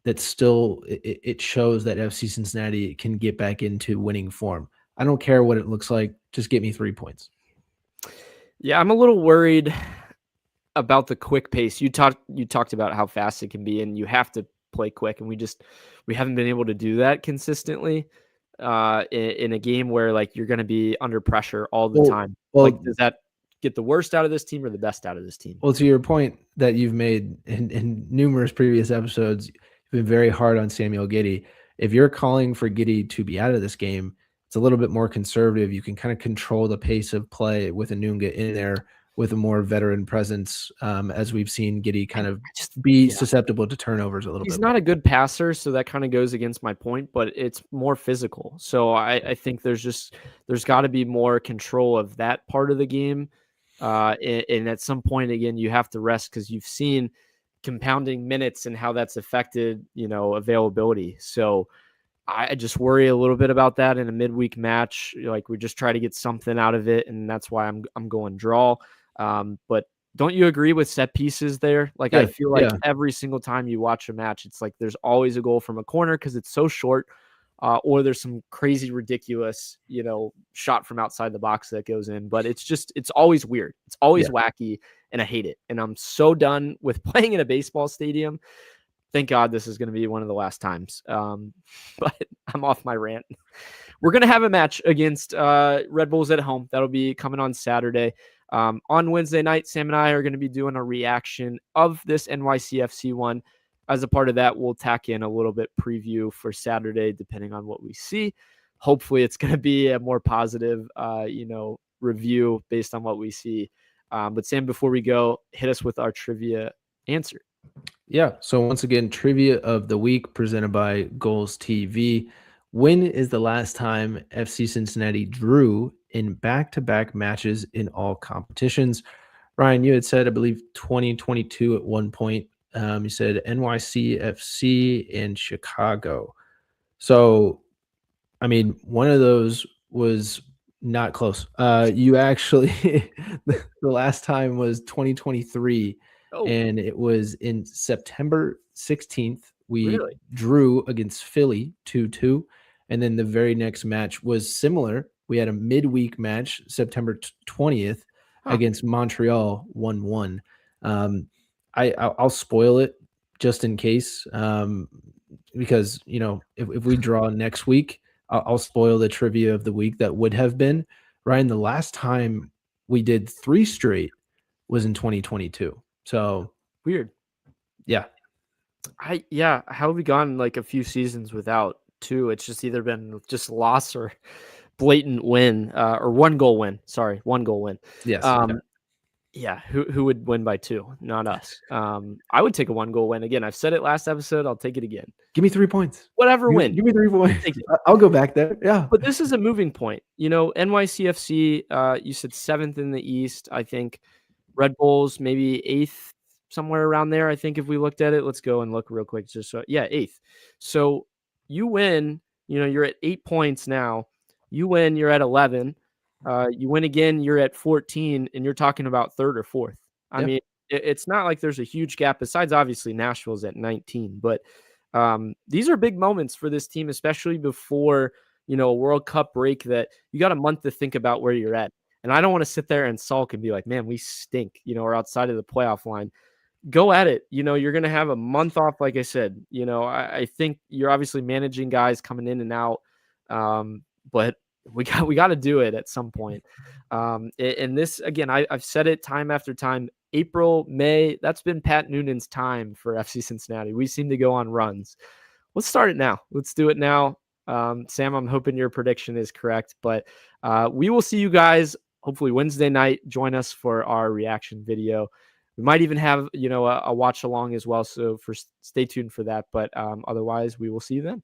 that still it shows that FC Cincinnati can get back into winning form. I don't care what it looks like. Just get me 3 points. Yeah, I'm a little worried about the quick pace. You talked about how fast it can be, and you have to play quick, and we haven't been able to do that consistently in a game where like you're going to be under pressure all the time. Like, does that get the worst out of this team or the best out of this team? Well, to your point that you've made in numerous previous episodes, you've been very hard on Samuel Giddey. If you're calling for Giddey to be out of this game, it's a little bit more conservative. You can kind of control the pace of play with Anunga in there with a more veteran presence, as we've seen Giddey kind of be susceptible to turnovers a little bit. He's not a good passer, so that kind of goes against my point, but it's more physical. So I think there's got to be more control of that part of the game. And at some point, again, you have to rest because you've seen compounding minutes and how that's affected, availability. So I just worry a little bit about that in a midweek match. Like, we just try to get something out of it, and that's why I'm going draw. But don't you agree with set pieces there? Like, I feel like every single time you watch a match, it's like there's always a goal from a corner because it's so short. Or there's some crazy, ridiculous, shot from outside the box that goes in. But it's always weird. It's always wacky, and I hate it. And I'm so done with playing in a baseball stadium. Thank God this is going to be one of the last times. But I'm off my rant. We're going to have a match against Red Bulls at home. That'll be coming on Saturday. On Wednesday night, Sam and I are going to be doing a reaction of this NYCFC one. As a part of that, we'll tack in a little bit preview for Saturday, depending on what we see. Hopefully, it's going to be a more positive, review based on what we see. But Sam, before we go, hit us with our trivia answer. Yeah. So once again, trivia of the week presented by Goals TV. When is the last time FC Cincinnati drew in back-to-back matches in all competitions? Ryan, you had said, I believe, 2022 at one point. You said NYCFC and Chicago. So, I mean, one of those was not close. You actually, the last time was 2023, and it was in September 16th. We drew against Philly 2-2, and then the very next match was similar. We had a midweek match, September 20th, against Montreal 1-1. I'll spoil it just in case, because, if we draw next week, I'll spoil the trivia of the week that would have been. Ryan, the last time we did 3 straight was in 2022. So weird. Yeah. How have we gone like a few seasons without 2? It's just either been just loss or blatant win, or 1 goal win. Sorry, 1 goal win. Yes. Yeah, who would win by 2? Not us. I would take a 1 goal win. Again, I've said it last episode. I'll take it again. Give me 3 points. Whatever win. Give me 3 points. I'll go back there. Yeah. But this is a moving point. NYCFC, you said 7th in the East. I think Red Bulls maybe 8th, somewhere around there. I think if we looked at it, let's go and look real quick. Just 8th. So you win, you're at 8 points now. You win, you're at 11. You win again, you're at 14, and you're talking about 3rd or 4th. I mean, it's not like there's a huge gap, besides obviously Nashville's at 19. But these are big moments for this team, especially before, a World Cup break, that you got a month to think about where you're at. And I don't want to sit there and sulk and be like, man, we stink, or outside of the playoff line. go at it. You're going to have a month off. Like I said, I think you're obviously managing guys coming in and out. But we got to do it at some point. And this, again, I've said it time after time, April, May, that's been Pat Noonan's time for FC Cincinnati. We seem to go on runs. Let's start it now. Let's do it now. Sam, I'm hoping your prediction is correct, but we will see you guys hopefully Wednesday night. Join us for our reaction video. We might even have, a watch along as well. So stay tuned for that. But otherwise, we will see you then.